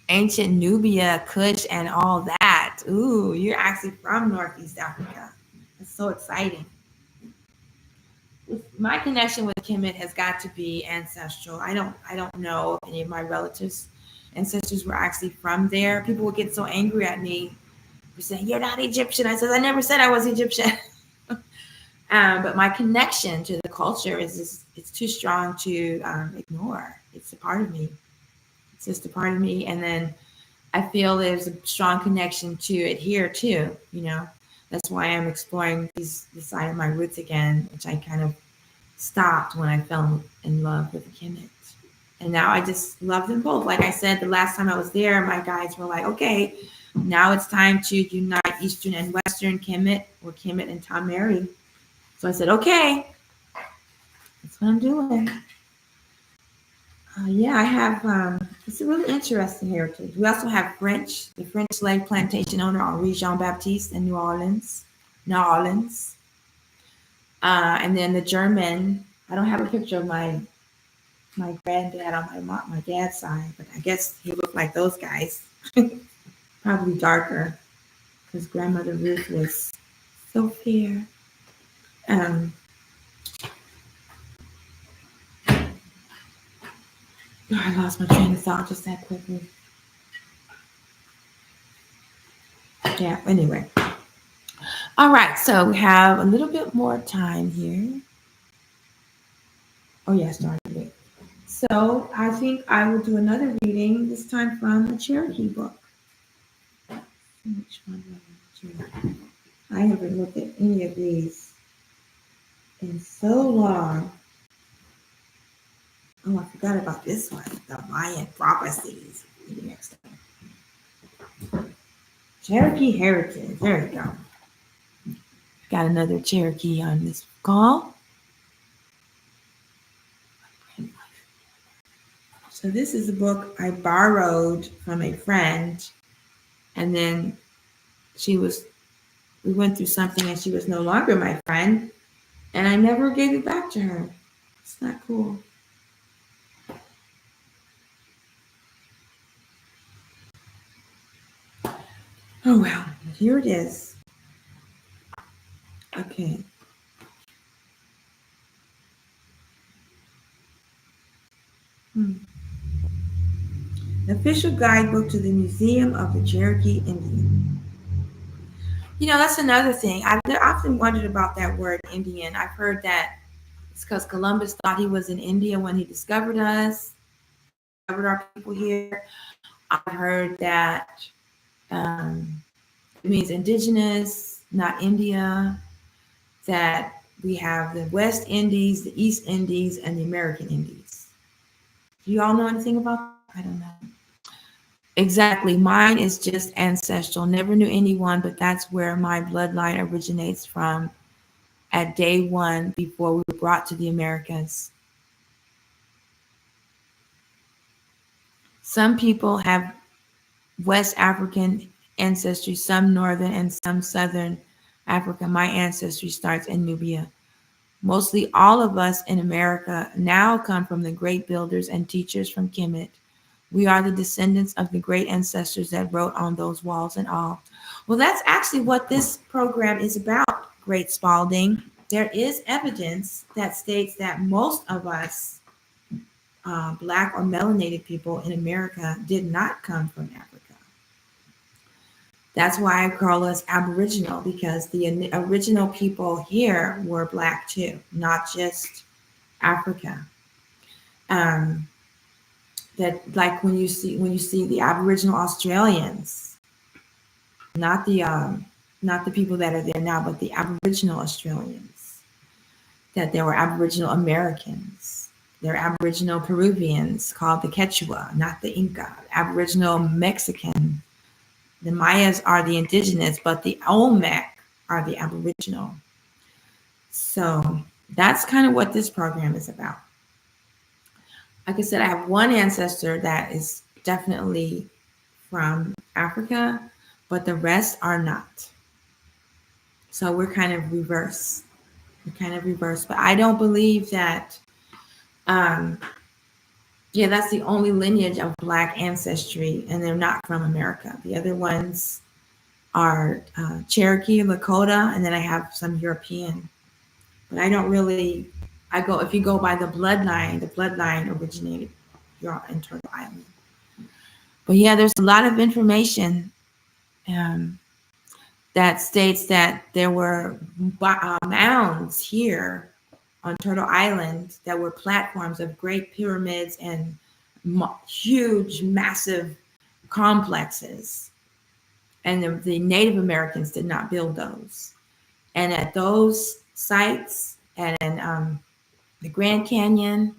Ancient Nubia, Kush, and all that. Ooh, you're actually from Northeast Africa. That's so exciting. My connection with Kemet has got to be ancestral. I don't know if any of my relatives, ancestors were actually from there. People would get so angry at me for saying, you're not Egyptian. I said, I never said I was Egyptian. But my connection to the culture it's too strong to ignore. It's a part of me. It's just a part of me. And then I feel there's a strong connection to it here too, you know. That's why I'm exploring the side of my roots again, which I kind of stopped when I fell in love with Kemet. And now I just love them both. Like I said, the last time I was there, my guides were like, okay, now it's time to unite Eastern and Western Kemet, or Kemet and TaMeri. So I said, okay, that's what I'm doing. Yeah, I have, it's a really interesting heritage. We also have the French slave plantation owner, Henri Jean-Baptiste in New Orleans. And then the German, I don't have a picture of my granddad on my dad's side, but I guess he looked like those guys. Probably darker, because grandmother Ruth was so fair. I lost my train of thought just that quickly. Yeah, anyway. All right, so we have a little bit more time here. Oh, yeah, started it. So I think I will do another reading, this time from the Cherokee book. Which one do I want to do? I haven't looked at any of these in so long. Oh, I forgot about this one, the Mayan prophecies. Maybe next time. Cherokee Heritage. There we go. Got another Cherokee on this call. So this is a book I borrowed from a friend, and then we went through something and she was no longer my friend, and I never gave it back to her. It's not cool. Oh well, here it is. Okay. Official guidebook to the Museum of the Cherokee Indian. You know, that's another thing. I've often wondered about that word Indian. I've heard that it's because Columbus thought he was in India when he discovered us, discovered our people here. I've heard that it means indigenous, not India, that we have the West Indies, the East Indies, and the American Indies. Do you all know anything about that? I don't know. Exactly. Mine is just ancestral. Never knew anyone, but that's where my bloodline originates from at day one before we were brought to the Americas. Some people have West African ancestry, some Northern and some Southern Africa. My ancestry starts in Nubia. Mostly all of us in America now come from the great builders and teachers from Kemet. We are the descendants of the great ancestors that wrote on those walls and all. Well, that's actually what this program is about, Great Spalding. There is evidence that states that most of us, Black or melanated people in America, did not come from Africa. That's why I call us Aboriginal, because the original people here were Black too, not just Africa. That, like when you see the Aboriginal Australians, not the people that are there now, but the Aboriginal Australians, that there were Aboriginal Americans. There are Aboriginal Peruvians called the Quechua, not the Inca. Aboriginal Mexican. The Mayas are the indigenous, but the Olmec are the Aboriginal. So that's kind of what this program is about. Like I said, I have one ancestor that is definitely from Africa, but the rest are not. So we're kind of reverse. But I don't believe that, that's the only lineage of Black ancestry, and they're not from America. The other ones are Cherokee, Lakota, and then I have some European. But I don't really, if you go by the bloodline originated here in Turtle Island. But yeah, there's a lot of information that states that there were mounds here on Turtle Island that were platforms of great pyramids and huge, massive complexes. And the Native Americans did not build those. And at those sites, and the Grand Canyon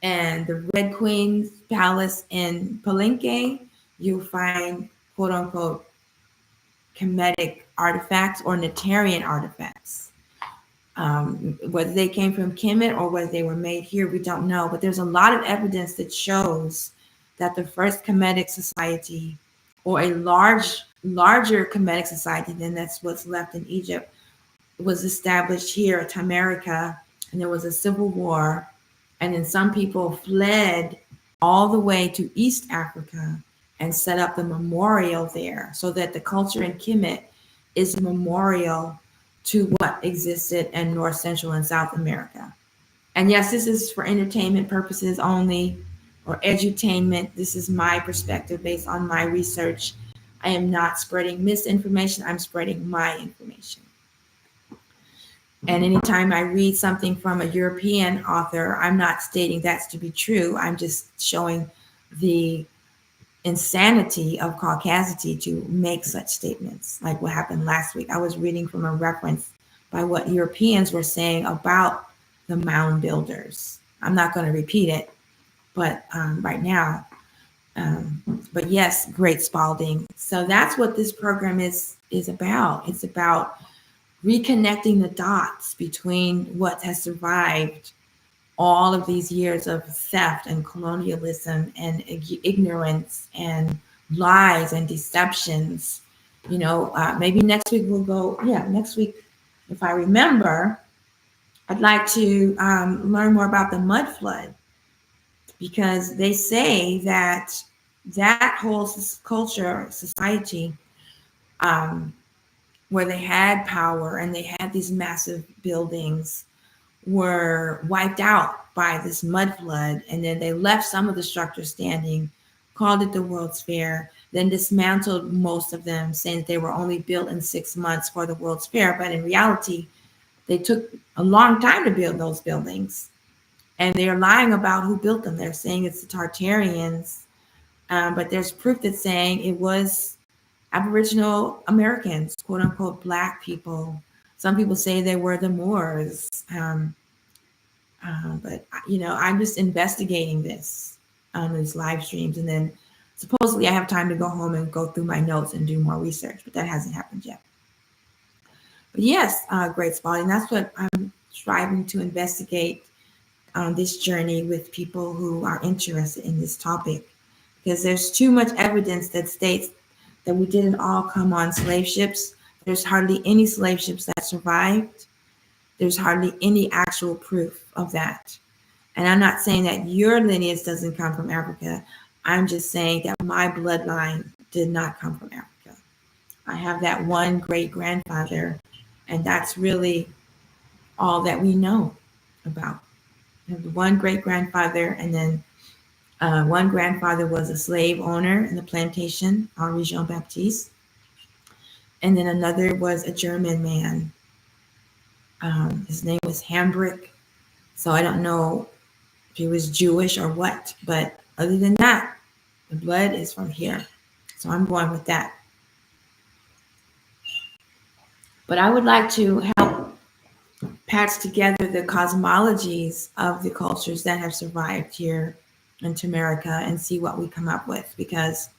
and the Red Queen's Palace in Palenque, you'll find quote unquote Kemetic artifacts or Natarian artifacts. Whether they came from Kemet or whether they were made here, we don't know. But there's a lot of evidence that shows that the first Kemetic society, or a larger Kemetic society than that's what's left in Egypt, was established here at TaMeriKan, and there was a civil war, and then some people fled all the way to East Africa and set up the memorial there, so that the culture in Kemet is memorial to what existed in North, Central, and South America. And yes, this is for entertainment purposes only, or edutainment. This is my perspective based on my research. I am not spreading misinformation. I'm spreading my information. And anytime I read something from a European author, I'm not stating that's to be true. I'm just showing the insanity of Caucasity to make such statements, like what happened last week. I was reading from a reference by what Europeans were saying about the mound builders. I'm not going to repeat it, but right now. But yes, great Spalding. So that's what this program is about. It's about reconnecting the dots between what has survived all of these years of theft and colonialism and ignorance and lies and deceptions. Maybe next week we'll go. Yeah, next week, if I remember, I'd like to learn more about the mud flood, because they say that that whole culture, society, um, where they had power and they had these massive buildings, were wiped out by this mud flood. And then they left some of the structures standing, called it the World's Fair, then dismantled most of them, saying that they were only built in 6 months for the World's Fair. But in reality, they took a long time to build those buildings. And they're lying about who built them. They're saying it's the Tartarians, but there's proof that's saying it was Aboriginal Americans, quote unquote, Black people. Some people say they were the Moors. But I'm just investigating this on these live streams, and then supposedly I have time to go home and go through my notes and do more research, but that hasn't happened yet. But yes, great Spalding. That's what I'm striving to investigate on this journey with people who are interested in this topic, because there's too much evidence that states that we didn't all come on slave ships. There's hardly any slave ships that survived. There's hardly any actual proof of that. And I'm not saying that your lineage doesn't come from Africa. I'm just saying that my bloodline did not come from Africa. I have that one great grandfather, and that's really all that we know about. I have one great grandfather, and then one grandfather was a slave owner in the plantation, Henri Jean Baptiste. And then another was a German man. His name was Hambrick. So I don't know if he was Jewish or what, but other than that, the blood is from here. So I'm going with that. But I would like to help patch together the cosmologies of the cultures that have survived here in TaMeriKan and see what we come up with, because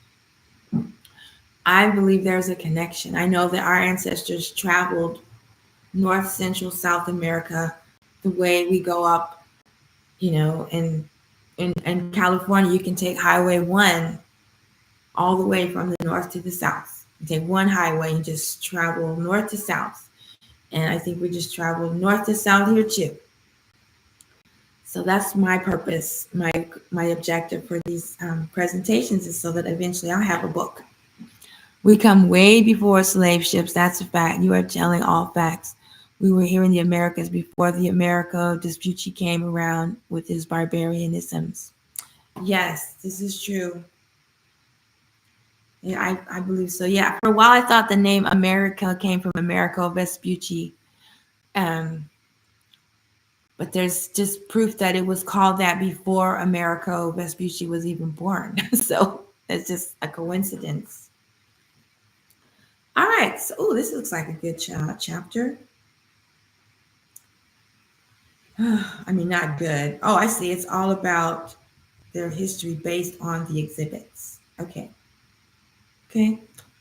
I believe there's a connection. I know that our ancestors traveled North, Central, South America the way we go up, in California, you can take Highway 1 all the way from the north to the south. You take one highway and just travel north to south. And I think we just traveled north to south here too. So that's my purpose, my objective for these presentations, is so that eventually I'll have a book. We come way before slave ships. That's a fact. You are telling all facts. We were here in the Americas before the Americo Vespucci came around with his barbarianisms. Yes, this is true. Yeah, I believe so. Yeah, for a while I thought the name America came from Americo Vespucci. But there's just proof that it was called that before Americo Vespucci was even born. So it's just a coincidence. All right. So, this looks like a good chapter. I mean, not good. Oh, I see. It's all about their history based on the exhibits. Okay.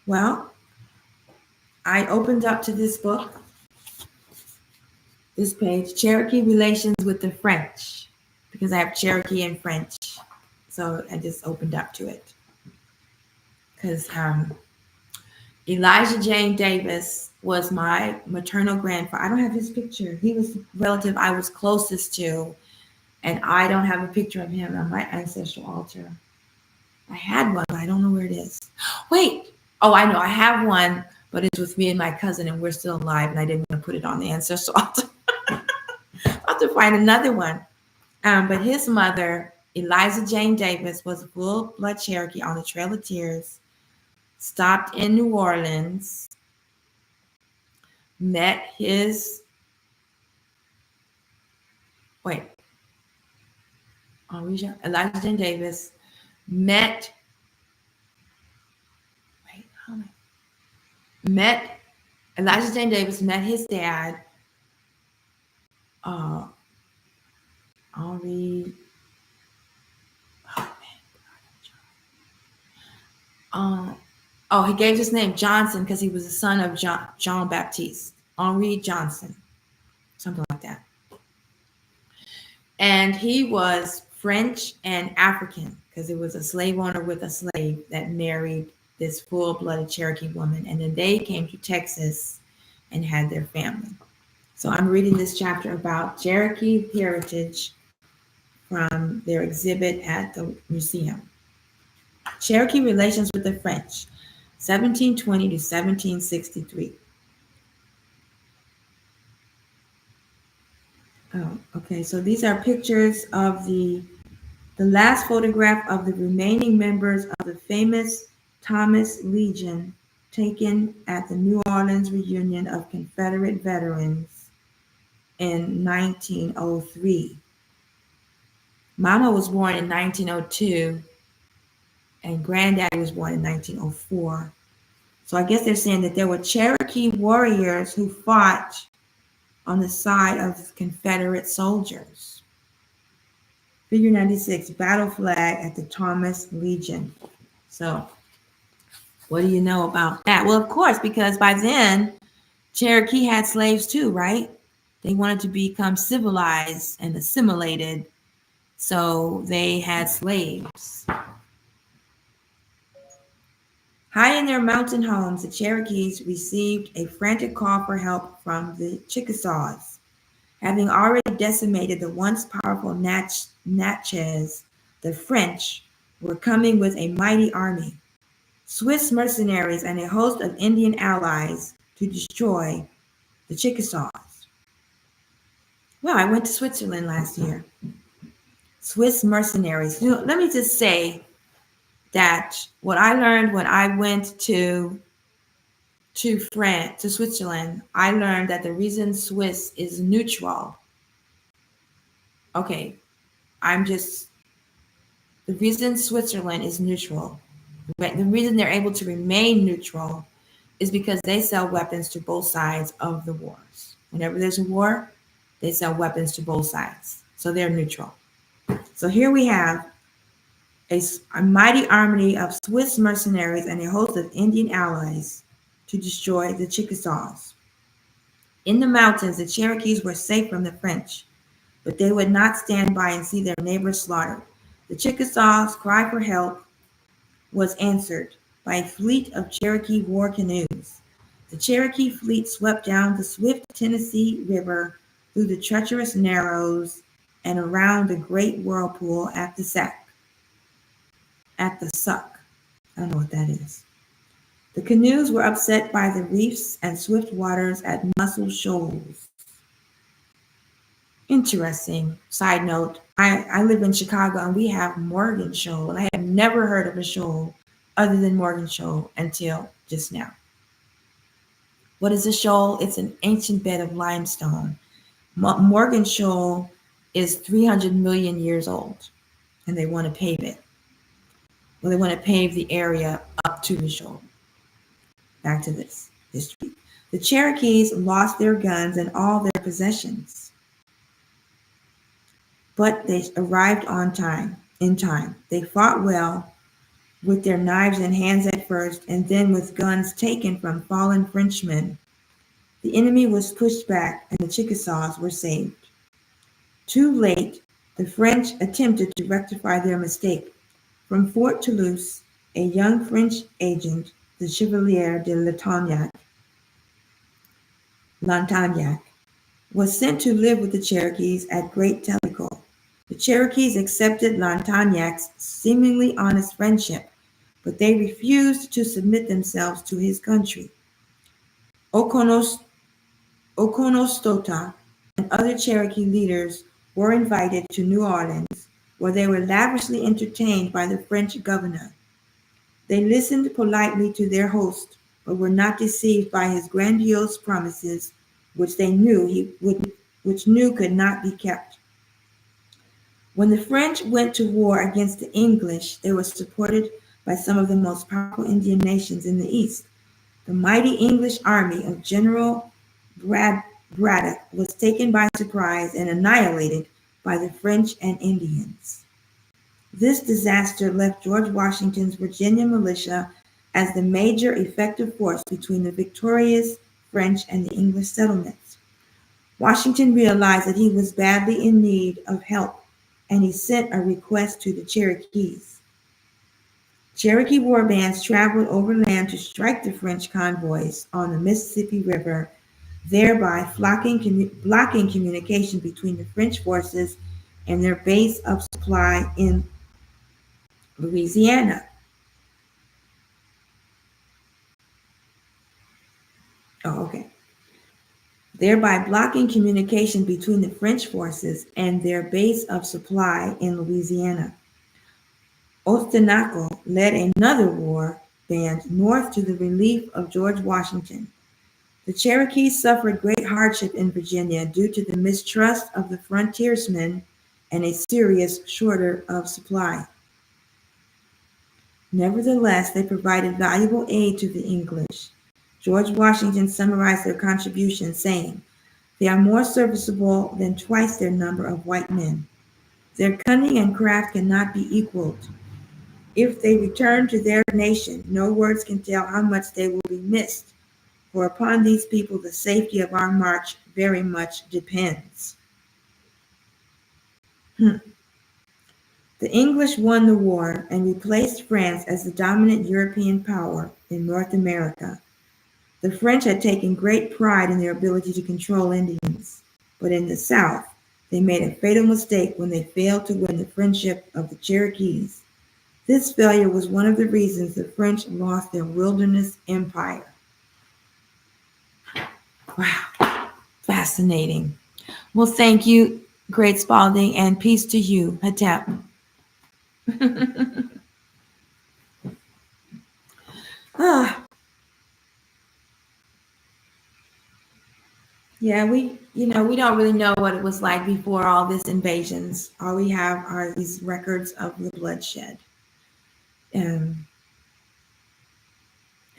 Well, I opened up to this book, this page, Cherokee Relations with the French, because I have Cherokee and French. So I just opened up to it. Because Elijah Jane Davis was my maternal grandfather. I don't have his picture. He was the relative I was closest to, and I don't have a picture of him on my ancestral altar. I had one, but I don't know where it is. Wait. Oh, I know. I have one, but it's with me and my cousin, and we're still alive, and I didn't want to put it on the ancestral altar. I'll have to find another one. But his mother, Eliza Jane Davis, was a full-blood Cherokee on the Trail of Tears, stopped in New Orleans, met his wait, Elijah Jane Davis met, wait, how am met, Elijah Jane Davis met his dad, uh, Henri, oh, man. He gave his name Johnson because he was the son of John Baptiste, Henri Johnson, something like that. And he was French and African because it was a slave owner with a slave that married this full-blooded Cherokee woman. And then they came to Texas and had their family. So I'm reading this chapter about Cherokee heritage from their exhibit at the museum. Cherokee relations with the French, 1720 to 1763. Oh, okay. So these are pictures of the last photograph of the remaining members of the famous Thomas Legion taken at the New Orleans reunion of Confederate veterans in 1903. Mama was born in 1902 and Granddaddy was born in 1904. So I guess they're saying that there were Cherokee warriors who fought on the side of Confederate soldiers. Figure 96, battle flag at the Thomas Legion. So what do you know about that? Well, of course, because by then, Cherokee had slaves too, right? They wanted to become civilized and assimilated, so they had slaves. High in their mountain homes, the Cherokees received a frantic call for help from the Chickasaws. Having already decimated the once powerful Natchez, the French were coming with a mighty army, Swiss mercenaries, and a host of Indian allies to destroy the Chickasaws. Well, I went to Switzerland last year. Swiss mercenaries. You know, let me just say that what I learned when I went to Switzerland, I learned that the reason Swiss is neutral. Okay, the reason Switzerland is neutral, the reason they're able to remain neutral is because they sell weapons to both sides of the wars. Whenever there's a war, they sell weapons to both sides. So they're neutral. So here we have a mighty army of Swiss mercenaries and a host of Indian allies to destroy the Chickasaws. In the mountains, the Cherokees were safe from the French, but they would not stand by and see their neighbors slaughtered. The Chickasaws' cry for help was answered by a fleet of Cherokee war canoes. The Cherokee fleet swept down the swift Tennessee River through the treacherous Narrows and around the great whirlpool at the Suck. I don't know what that is. The canoes were upset by the reefs and swift waters at Muscle Shoals. Interesting. Side note, I live in Chicago and we have Morgan Shoal. And I have never heard of a shoal other than Morgan Shoal until just now. What is a shoal? It's an ancient bed of limestone. Morgan Shoal is 300 million years old and they want to pave it. Well, they want to pave the area up to the shoal. Back to this history. The Cherokees lost their guns and all their possessions, but they arrived in time. They fought well with their knives in hands at first, and then with guns taken from fallen Frenchmen. The enemy was pushed back, and the Chickasaws were saved. Too late, the French attempted to rectify their mistake. From Fort Toulouse, a young French agent, the Chevalier de Lantagnac, was sent to live with the Cherokees at Great Tellico. The Cherokees accepted Lantagnac's seemingly honest friendship, but they refused to submit themselves to his country. Oconostota and other Cherokee leaders were invited to New Orleans, where they were lavishly entertained by the French governor. They listened politely to their host, but were not deceived by his grandiose promises, which they knew could not be kept. When the French went to war against the English, they were supported by some of the most powerful Indian nations in the East. The mighty English army of General Braddock was taken by surprise and annihilated by the French and Indians. This disaster left George Washington's Virginia militia as the major effective force between the victorious French and the English settlements. Washington realized that he was badly in need of help, and he sent a request to the Cherokees. Cherokee war bands traveled overland to strike the French convoys on the Mississippi River, thereby blocking communication between the French forces and their base of supply in Louisiana. Oh, okay. Thereby blocking communication between the French forces and their base of supply in Louisiana. Ostenaco led another war band north to the relief of George Washington. The Cherokees suffered great hardship in Virginia due to the mistrust of the frontiersmen and a serious shortage of supply. Nevertheless, they provided valuable aid to the English. George Washington summarized their contribution, saying, "They are more serviceable than twice their number of white men. Their cunning and craft cannot be equaled. If they return to their nation, no words can tell how much they will be missed, for upon these people the safety of our march very much depends." The English won the war and replaced France as the dominant European power in North America. The French had taken great pride in their ability to control Indians, but in the South, they made a fatal mistake when they failed to win the friendship of the Cherokees. This failure was one of the reasons the French lost their wilderness empire. Wow, fascinating. Well, thank you, Great Spalding, and peace to you, Hatep. Yeah, we don't really know what it was like before all this invasions. All we have are these records of the bloodshed. And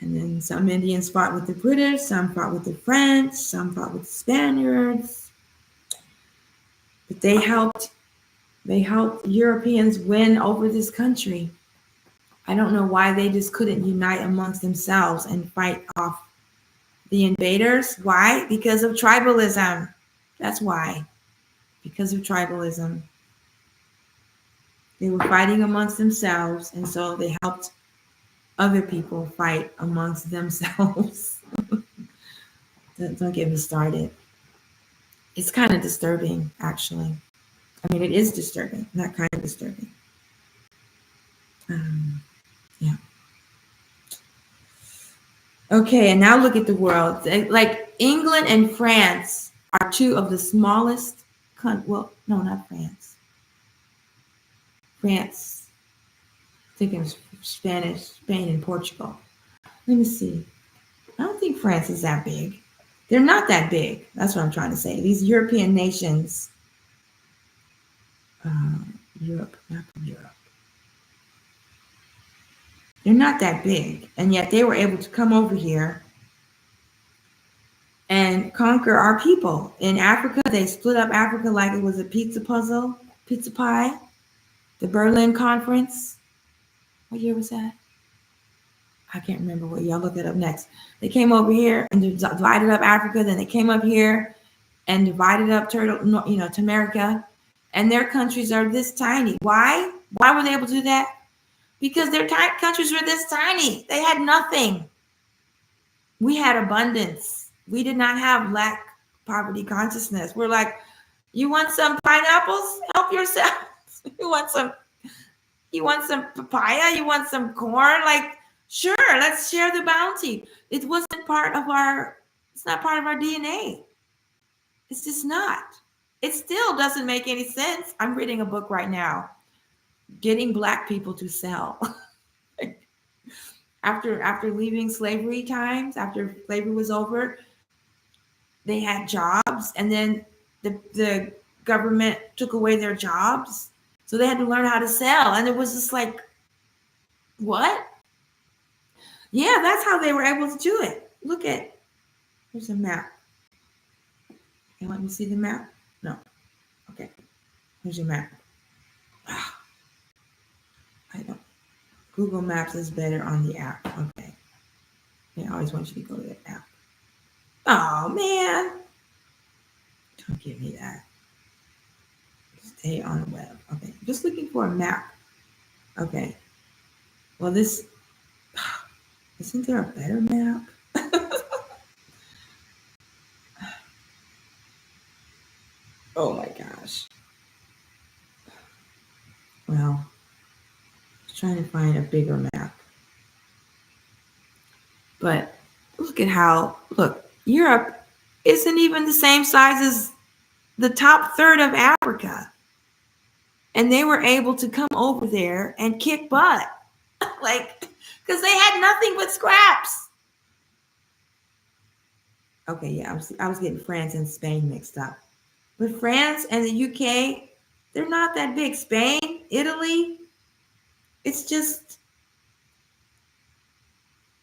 then some Indians fought with the British, some fought with the French, some fought with the Spaniards. But they helped Europeans win over this country. I don't know why they just couldn't unite amongst themselves and fight off the invaders. Why? Because of tribalism. That's why. Because of tribalism. They were fighting amongst themselves, and so they helped other people fight amongst themselves. Don't get me started. It's kind of disturbing, actually. I mean, it is disturbing, not kind of disturbing. Yeah. Okay, and now look at the world. Like England and France are two of the smallest well, no, not France. France. I think it was Spanish, Spain, and Portugal. Let me see. I don't think France is that big. They're not that big. That's what I'm trying to say. These European nations, Europe, not from Europe. They're not that big, and yet they were able to come over here and conquer our people. In Africa, they split up Africa like it was a pizza puzzle, pizza pie. The Berlin Conference. What year was that? I can't remember what year. I'll look it up next. They came over here and divided up Africa. Then they came up here and divided up TaMeriKan. And their countries are this tiny. Why? Why were they able to do that? Because their countries were this tiny. They had nothing. We had abundance. We did not have lack, poverty consciousness. We're like, you want some pineapples? Help yourself. You want some papaya? You want some corn? Like, sure, let's share the bounty. It's not part of our DNA. It's just not. It still doesn't make any sense. I'm reading a book right now, Getting Black People to Sell. After leaving slavery times, after slavery was over, they had jobs, and then the government took away their jobs, So they had to learn how to sell. And it was just like, what? Yeah, that's how they were able to do it. Look at, here's a map. You let me see the map? No. Okay. Here's your map. I don't. Google Maps is better on the app. Okay. They always want you to go to the app. Oh, man. Don't give me that. Stay on the web. Okay. Just looking for a map. Okay. Well, this, isn't there a better map? Oh my gosh. Well, I'm trying to find a bigger map. But look at how, look, Europe isn't even the same size as the top third of Africa. And they were able to come over there and kick butt. Like, because they had nothing but scraps. Okay, yeah, I was getting France and Spain mixed up. But France and the UK, they're not that big. Spain, Italy, it's just,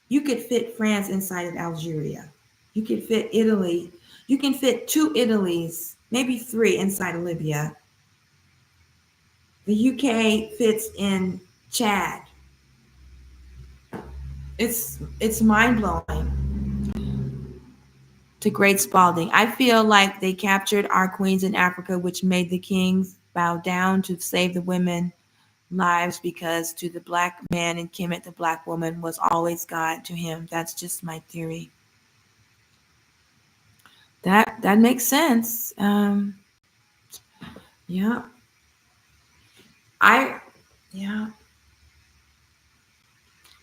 you could fit France inside of Algeria. You could fit Italy. You can fit 2 Italies, maybe 3 inside of Libya. The UK fits in Chad. It's mind-blowing. To Great Spalding, I feel like they captured our queens in Africa, which made the kings bow down to save the women lives, because to the black man in Kemet, the black woman was always God to him. That's just my theory. That makes sense. Yeah. Yeah.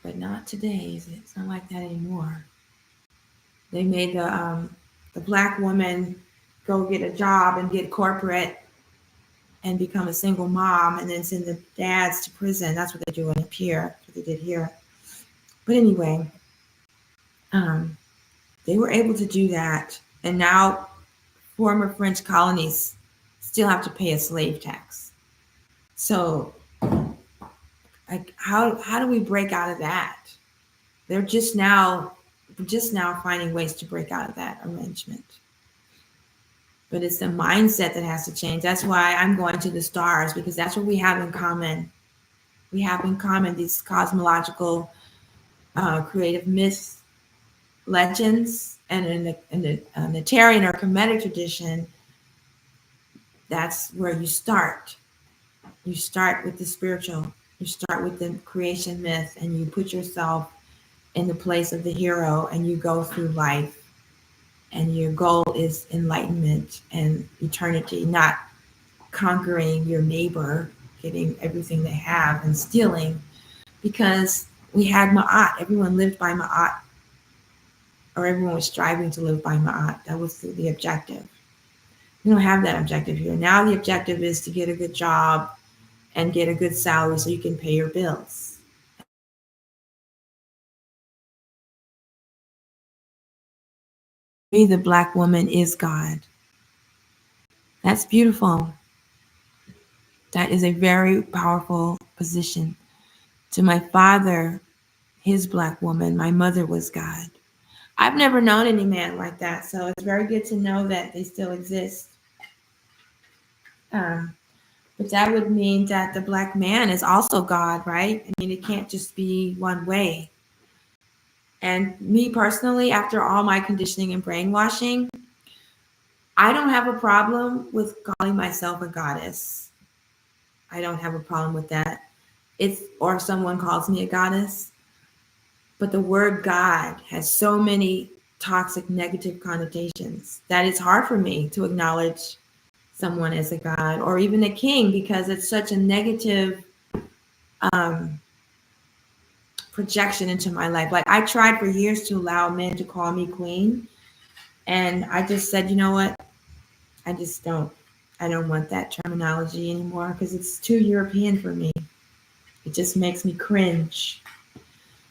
But not today. It's not like that anymore. They made the black woman go get a job and get corporate and become a single mom, and then send the dads to prison. That's what they're doing up here. That's what they did here. But anyway, they were able to do that, and now former French colonies still have to pay a slave tax. So, like, how do we break out of that? They're just now finding ways to break out of that arrangement. But it's the mindset that has to change. That's why I'm going to the stars, because that's what we have in common. We have in common these cosmological, creative myths, legends, and in the Natarian or Kemetic tradition, that's where you start. You start with the spiritual. You start with the creation myth, and you put yourself in the place of the hero, and you go through life. And your goal is enlightenment and eternity, not conquering your neighbor, getting everything they have and stealing, because we had Ma'at. Everyone lived by Ma'at, or everyone was striving to live by Ma'at. That was the objective. We don't have that objective here. Now the objective is to get a good job and get a good salary so you can pay your bills. The black woman is God. That's beautiful. That is a very powerful position. To my father, his black woman, my mother was God. I've never known any man like that, so it's very good to know that they still exist. But that would mean that the black man is also God, right? I mean, it can't just be one way. And me personally, after all my conditioning and brainwashing, I don't have a problem with calling myself a goddess. I don't have a problem with that. Or someone calls me a goddess. But the word God has so many toxic, negative connotations that it's hard for me to acknowledge someone as a god or even a king, because it's such a negative projection into my life. Like, I tried for years to allow men to call me queen, and I just said, you know what? I don't want that terminology anymore, because it's too European for me. It just makes me cringe.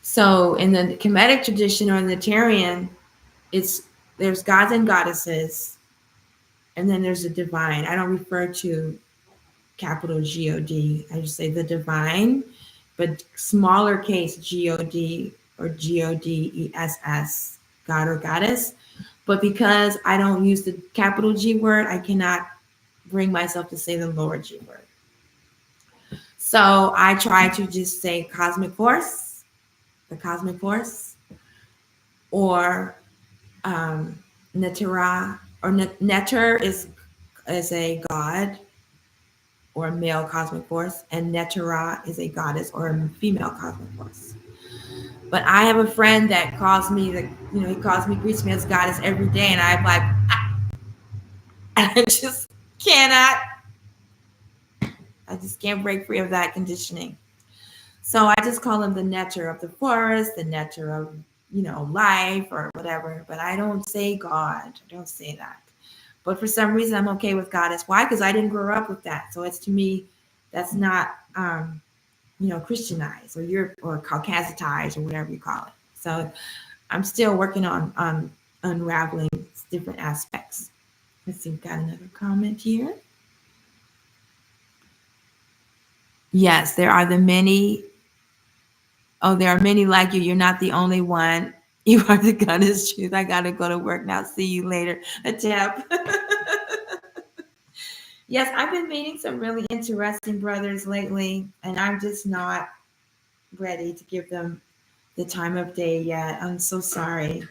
So in the Kemetic tradition or the Natarian, there's gods and goddesses, and then there's a divine. I don't refer to capital G-O-D. I just say the divine, but smaller case G-O-D or G-O-D-E-S-S, God or goddess. But because I don't use the capital G word, I cannot bring myself to say the lower G word. So I try to just say cosmic force, the cosmic force, or Netera, or Neter is a god or a male cosmic force, and Netera is a goddess or a female cosmic force. But I have a friend that calls me he calls me, greets me as goddess every day, and I'm like, I just cannot, I just can't break free of that conditioning. So I just call him the netter of the forest, the netter of, life or whatever. But I don't say God. I don't say that. But for some reason, I'm okay with goddess. Why? Because I didn't grow up with that. So it's, to me, that's not, Christianized or Caucasitized or whatever you call it. So I'm still working on unraveling different aspects. Let's see, we've got another comment here. Yes, there are many like you. You're not the only one. You are the goddess truth. I got to go to work now. See you later. A tap. Yes, I've been meeting some really interesting brothers lately, and I'm just not ready to give them the time of day yet. I'm so sorry.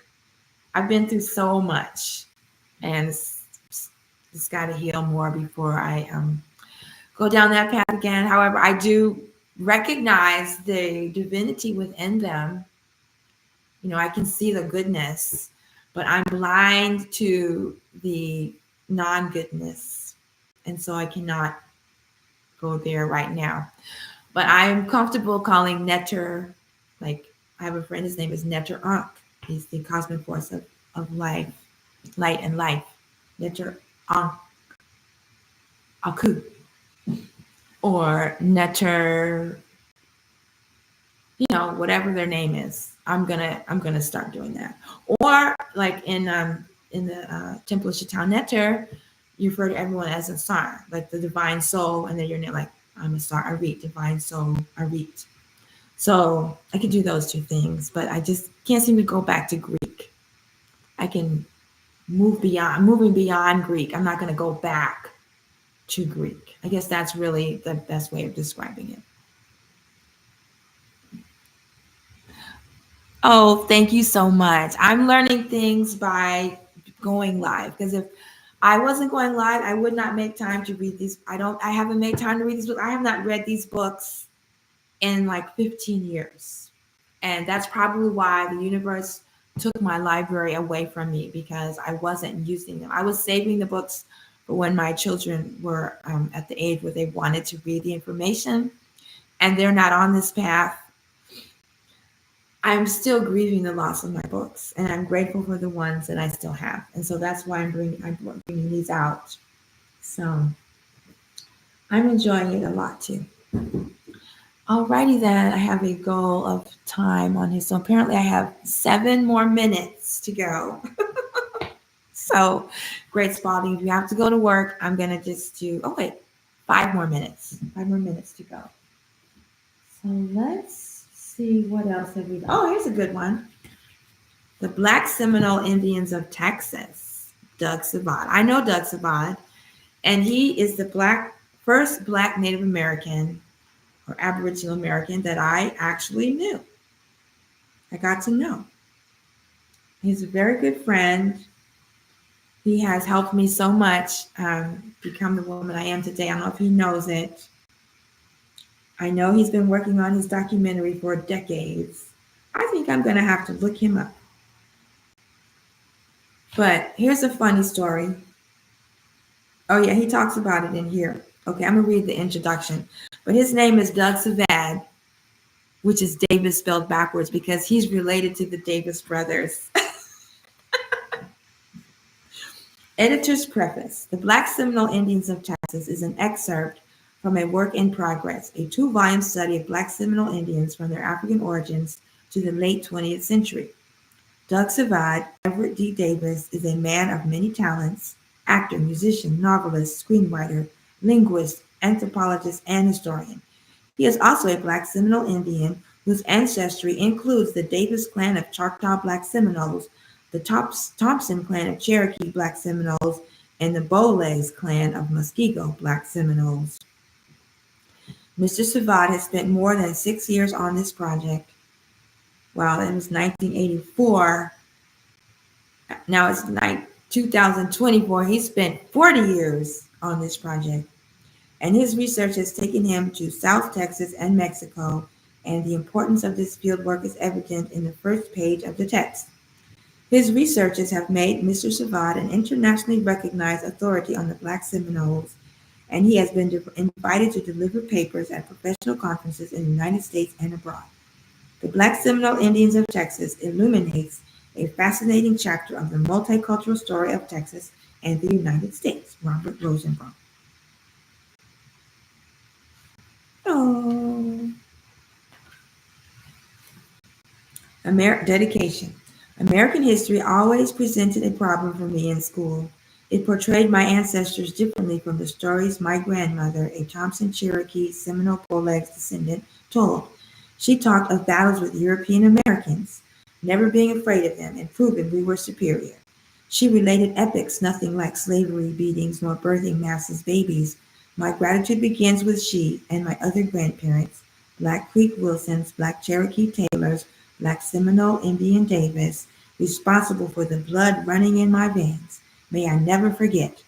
I've been through so much, and it's got to heal more before I go down that path again. However, I do recognize the divinity within them. I can see the goodness, but I'm blind to the non-goodness. And so I cannot go there right now. But I'm comfortable calling Netter, like I have a friend, his name is Netter Ankh. He's the cosmic force of life, light and life. Netter Ankh, Aku. Or Netter, whatever their name is. I'm gonna start doing that. Or like in the Temple of Shaitan Netter, you refer to everyone as a Sar, like the divine soul, and then you're like, I'm a Sar Arit, divine soul Arit. So I could do those two things, but I just can't seem to go back to Greek. I can moving beyond Greek. I'm not gonna go back to Greek. I guess that's really the best way of describing it. Oh, thank you so much. I'm learning things by going live, because if I wasn't going live, I would not make time to read these. I haven't made time to read these books. I have not read these books in like 15 years. And that's probably why the universe took my library away from me, because I wasn't using them. I was saving the books for when my children were at the age where they wanted to read the information, and they're not on this path. I'm still grieving the loss of my books, and I'm grateful for the ones that I still have. And so that's why I'm bringing these out. So I'm enjoying it a lot too. Alrighty then, I have a goal of time on here. So apparently I have 7 more minutes to go. So great spotting. If you have to go to work, I'm going to just do, 5 more minutes. 5 more minutes to go. So let's see what else have we. Oh, here's a good one. The Black Seminole Indians of Texas, Doug Savad. I know Doug Savad, and he is the first Black Native American or Aboriginal American that I actually knew. I got to know. He's a very good friend. He has helped me so much become the woman I am today. I don't know if he knows it. I know he's been working on his documentary for decades. I think I'm going to have to look him up. But here's a funny story. Oh, yeah, he talks about it in here. Okay, I'm going to read the introduction. But his name is Doug Savad, which is Davis spelled backwards, because he's related to the Davis brothers. Editor's preface. The Black Seminole Indians of Texas is an excerpt from a work in progress, a 2-volume study of Black Seminole Indians from their African origins to the late 20th century. Doug Savad, Everett D. Davis, is a man of many talents, actor, musician, novelist, screenwriter, linguist, anthropologist, and historian. He is also a Black Seminole Indian whose ancestry includes the Davis clan of Choctaw Black Seminoles, the Thompson clan of Cherokee Black Seminoles, and the Bowlegs clan of Muskego Black Seminoles. Mr. Savad has spent more than 6 years on this project. Wow, it was 1984. Now it's like 2024. He spent 40 years on this project. And his research has taken him to South Texas and Mexico, and the importance of this fieldwork is evident in the first page of the text. His researches have made Mr. Savad an internationally recognized authority on the Black Seminoles, and he has been invited to deliver papers at professional conferences in the United States and abroad. The Black Seminole Indians of Texas illuminates a fascinating chapter of the multicultural story of Texas and the United States. Robert Rosenbaum. Oh. Dedication. American history always presented a problem for me in school. It portrayed my ancestors differently from the stories my grandmother, a Thompson Cherokee Seminole Bowlegs descendant, told. She talked of battles with European Americans, never being afraid of them and proving we were superior. She related epics nothing like slavery beatings nor birthing masses babies. My gratitude begins with she and my other grandparents, Black Creek Wilsons, Black Cherokee Taylors, Black Seminole Indian Davis, responsible for the blood running in my veins. May I never forget.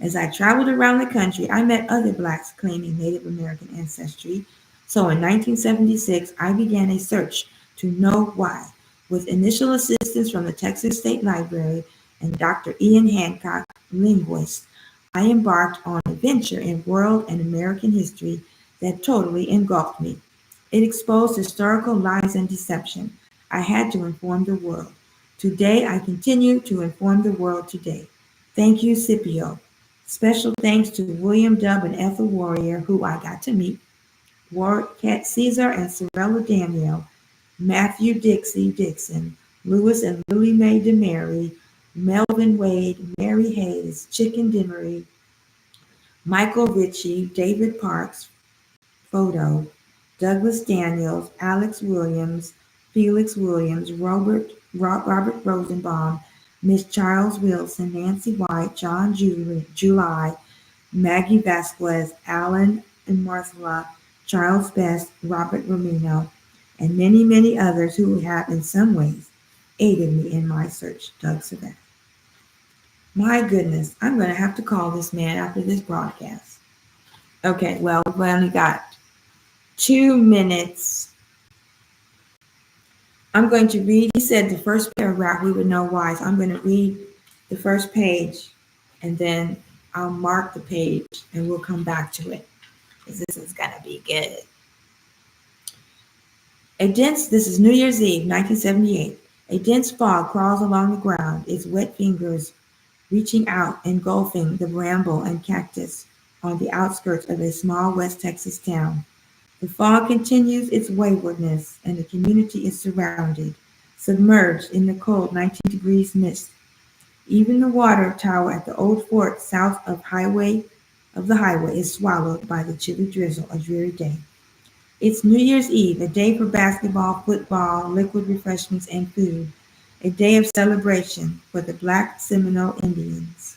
As I traveled around the country, I met other Blacks claiming Native American ancestry. So in 1976, I began a search to know why. With initial assistance from the Texas State Library and Dr. Ian Hancock, linguist, I embarked on a venture in world and American history that totally engulfed me. It exposed historical lies and deception. I had to inform the world. Today, I continue to inform the world today. Thank you, Scipio. Special thanks to William Dubb and Ethel Warrior, who I got to meet, Cat Caesar and Sorella Daniel, Matthew Dixie Dixon, Louis and Lily Mae DeMary, Melvin Wade, Mary Hayes, Chicken Demery, Michael Ritchie, David Parks, Photo, Douglas Daniels, Alex Williams, Felix Williams, Robert Rosenbaum, Miss Charles Wilson, Nancy White, John July, Maggie Vasquez, Alan and Martha, Charles Best, Robert Romino, and many, many others who have in some ways aided me in my search. Doug Sabat. My goodness, I'm going to have to call this man after this broadcast. Okay, well, we only got 2 minutes. I'm going to read, he said the first paragraph, we would know why. So I'm going to read the first page and then I'll mark the page and we'll come back to it because this is going to be good. This is New Year's Eve, 1978. A dense fog crawls along the ground, its wet fingers reaching out, engulfing the bramble and cactus on the outskirts of a small West Texas town. The fog continues its waywardness, and the community is surrounded, submerged in the cold 19 degrees mist. Even the water tower at the old fort south of the highway is swallowed by the chilly drizzle, a dreary day. It's New Year's Eve, a day for basketball, football, liquid refreshments, and food, a day of celebration for the Black Seminole Indians.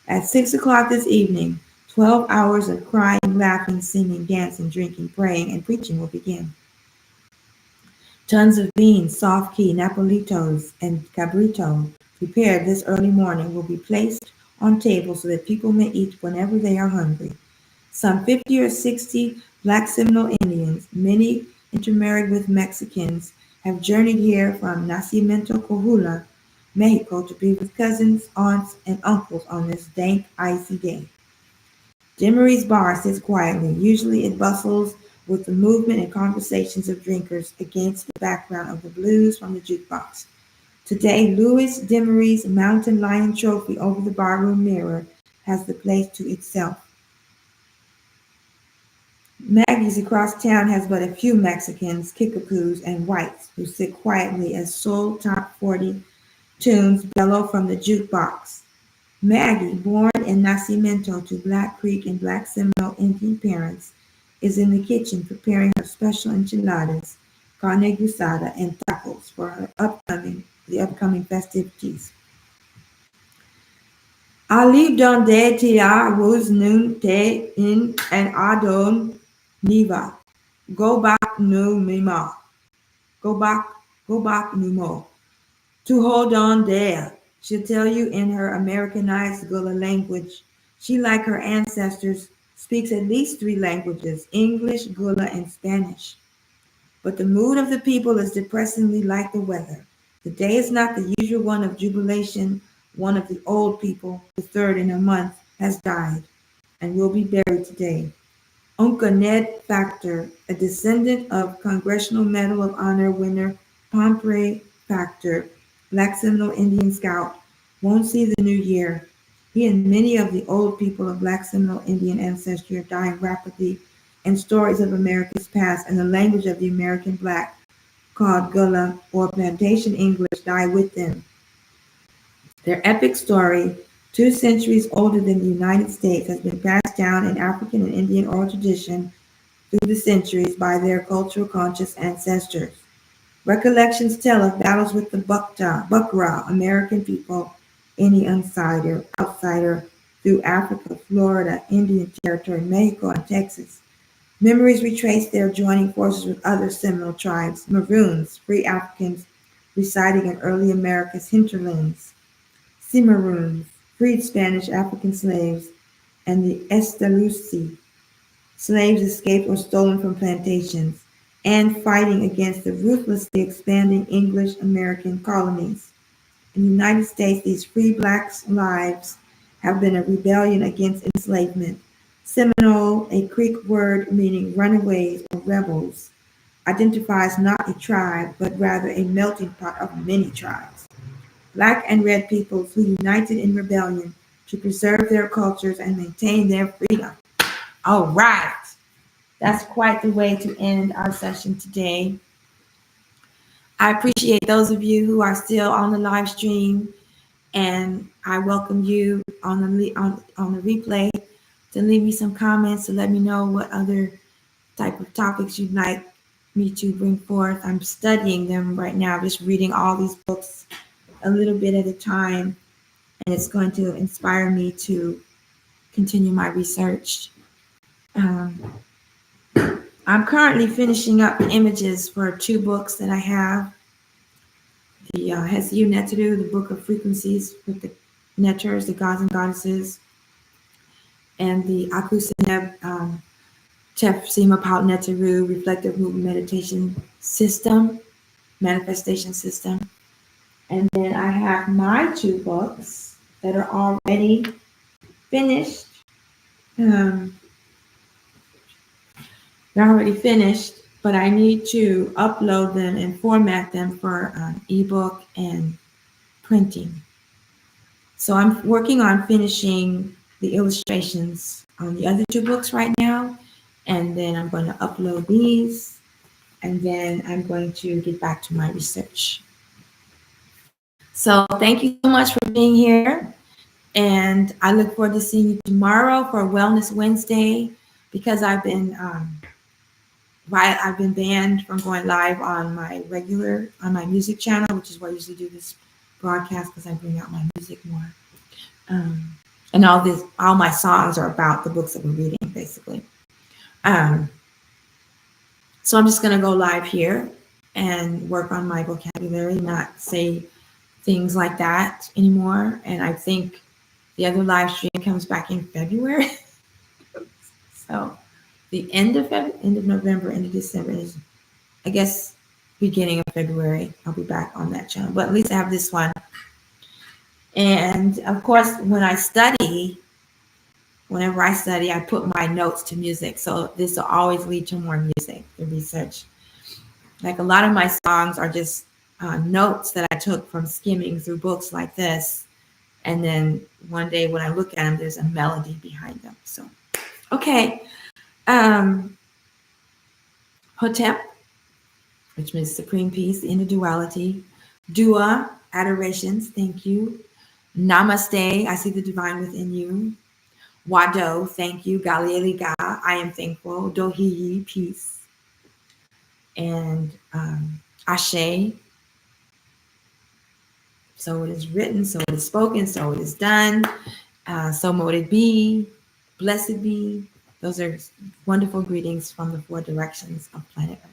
At 6 o'clock this evening, 12 hours of crying, laughing, singing, dancing, drinking, praying, and preaching will begin. Tons of beans, soft key, napolitos, and cabrito prepared this early morning will be placed on tables so that people may eat whenever they are hungry. Some 50 or 60 Black Seminole Indians, many intermarried with Mexicans, have journeyed here from Nacimiento, Coahuila, Mexico, to be with cousins, aunts, and uncles on this dank, icy day. Demery's bar sits quietly. Usually it bustles with the movement and conversations of drinkers against the background of the blues from the jukebox. Today, Louis Demery's mountain lion trophy over the barroom mirror has the place to itself. Maggie's across town has but a few Mexicans, Kickapoos, and whites who sit quietly as soul top 40 tunes bellow from the jukebox. Maggie, born in Nacimiento to Black Creek and Black Seminole Indian parents, is in the kitchen preparing her special enchiladas, carne guisada, and tacos for the upcoming festivities. Ali donde tia was nun te in and adon niva. Go back no mima. Go back, go back no more. To hold on there. She'll tell you in her Americanized Gullah language. She, like her ancestors, speaks at least three languages, English, Gullah, and Spanish. But the mood of the people is depressingly like the weather. The day is not the usual one of jubilation. One of the old people, the third in a month, has died and will be buried today. Uncle Ned Factor, a descendant of Congressional Medal of Honor winner Pompey Factor, Black Seminole Indian Scout, won't see the new year. He and many of the old people of Black Seminole Indian ancestry are dying rapidly, and stories of America's past and the language of the American Black, called Gullah or Plantation English, die with them. Their epic story, 2 centuries older than the United States, has been passed down in African and Indian oral tradition through the centuries by their cultural conscious ancestors. Recollections tell of battles with the Bukra, American people, any outsider through Africa, Florida, Indian Territory, Mexico, and Texas. Memories retrace their joining forces with other Seminole tribes, Maroons, free Africans residing in early America's hinterlands, Cimarrones, freed Spanish African slaves, and the Estalusi, slaves escaped or stolen from plantations, and fighting against the ruthlessly expanding English American colonies. In the United States, these free blacks' lives have been a rebellion against enslavement. Seminole, a Creek word meaning runaways or rebels, identifies not a tribe, but rather a melting pot of many tribes. Black and red peoples who united in rebellion to preserve their cultures and maintain their freedom. All right. That's quite the way to end our session today. I appreciate those of you who are still on the live stream, and I welcome you on the replay to leave me some comments to let me know what other type of topics you'd like me to bring forth. I'm studying them right now, just reading all these books a little bit at a time, and it's going to inspire me to continue my research. I'm currently finishing up images for 2 books that I have. The Hesiu Neteru, the Book of Frequencies with the Neters, the gods and goddesses, and the Akuseneb Tefsima Paut Neteru, Reflective Movement Meditation System, Manifestation System. And then I have my 2 books that are already finished. They're already finished, but I need to upload them and format them for ebook and printing. So I'm working on finishing the illustrations on the other 2 books right now, and then I'm going to upload these, and then I'm going to get back to my research. So thank you so much for being here, and I look forward to seeing you tomorrow for Wellness Wednesday, because I've been banned from going live on my music channel, which is where I usually do this broadcast, because I bring out my music more. And all my songs are about the books that we're reading, basically. So I'm just going to go live here and work on my vocabulary, not say things like that anymore. And I think the other live stream comes back in February. So the end of November, end of December is, I guess, beginning of February. I'll be back on that channel, but at least I have this one. And of course, whenever I study, I put my notes to music. So this will always lead to more music, the research. Like a lot of my songs are just notes that I took from skimming through books like this. And then one day when I look at them, there's a melody behind them. So, okay. Hotep, which means supreme peace, the inner duality. Dua, adorations, thank you. Namaste, I see the divine within you. Wado, thank you. Galieliga, I am thankful. Dohihi, peace. And Ashe, so it is written, so it is spoken, so it is done. So mote it be, blessed be. Those are wonderful greetings from the four directions of planet Earth.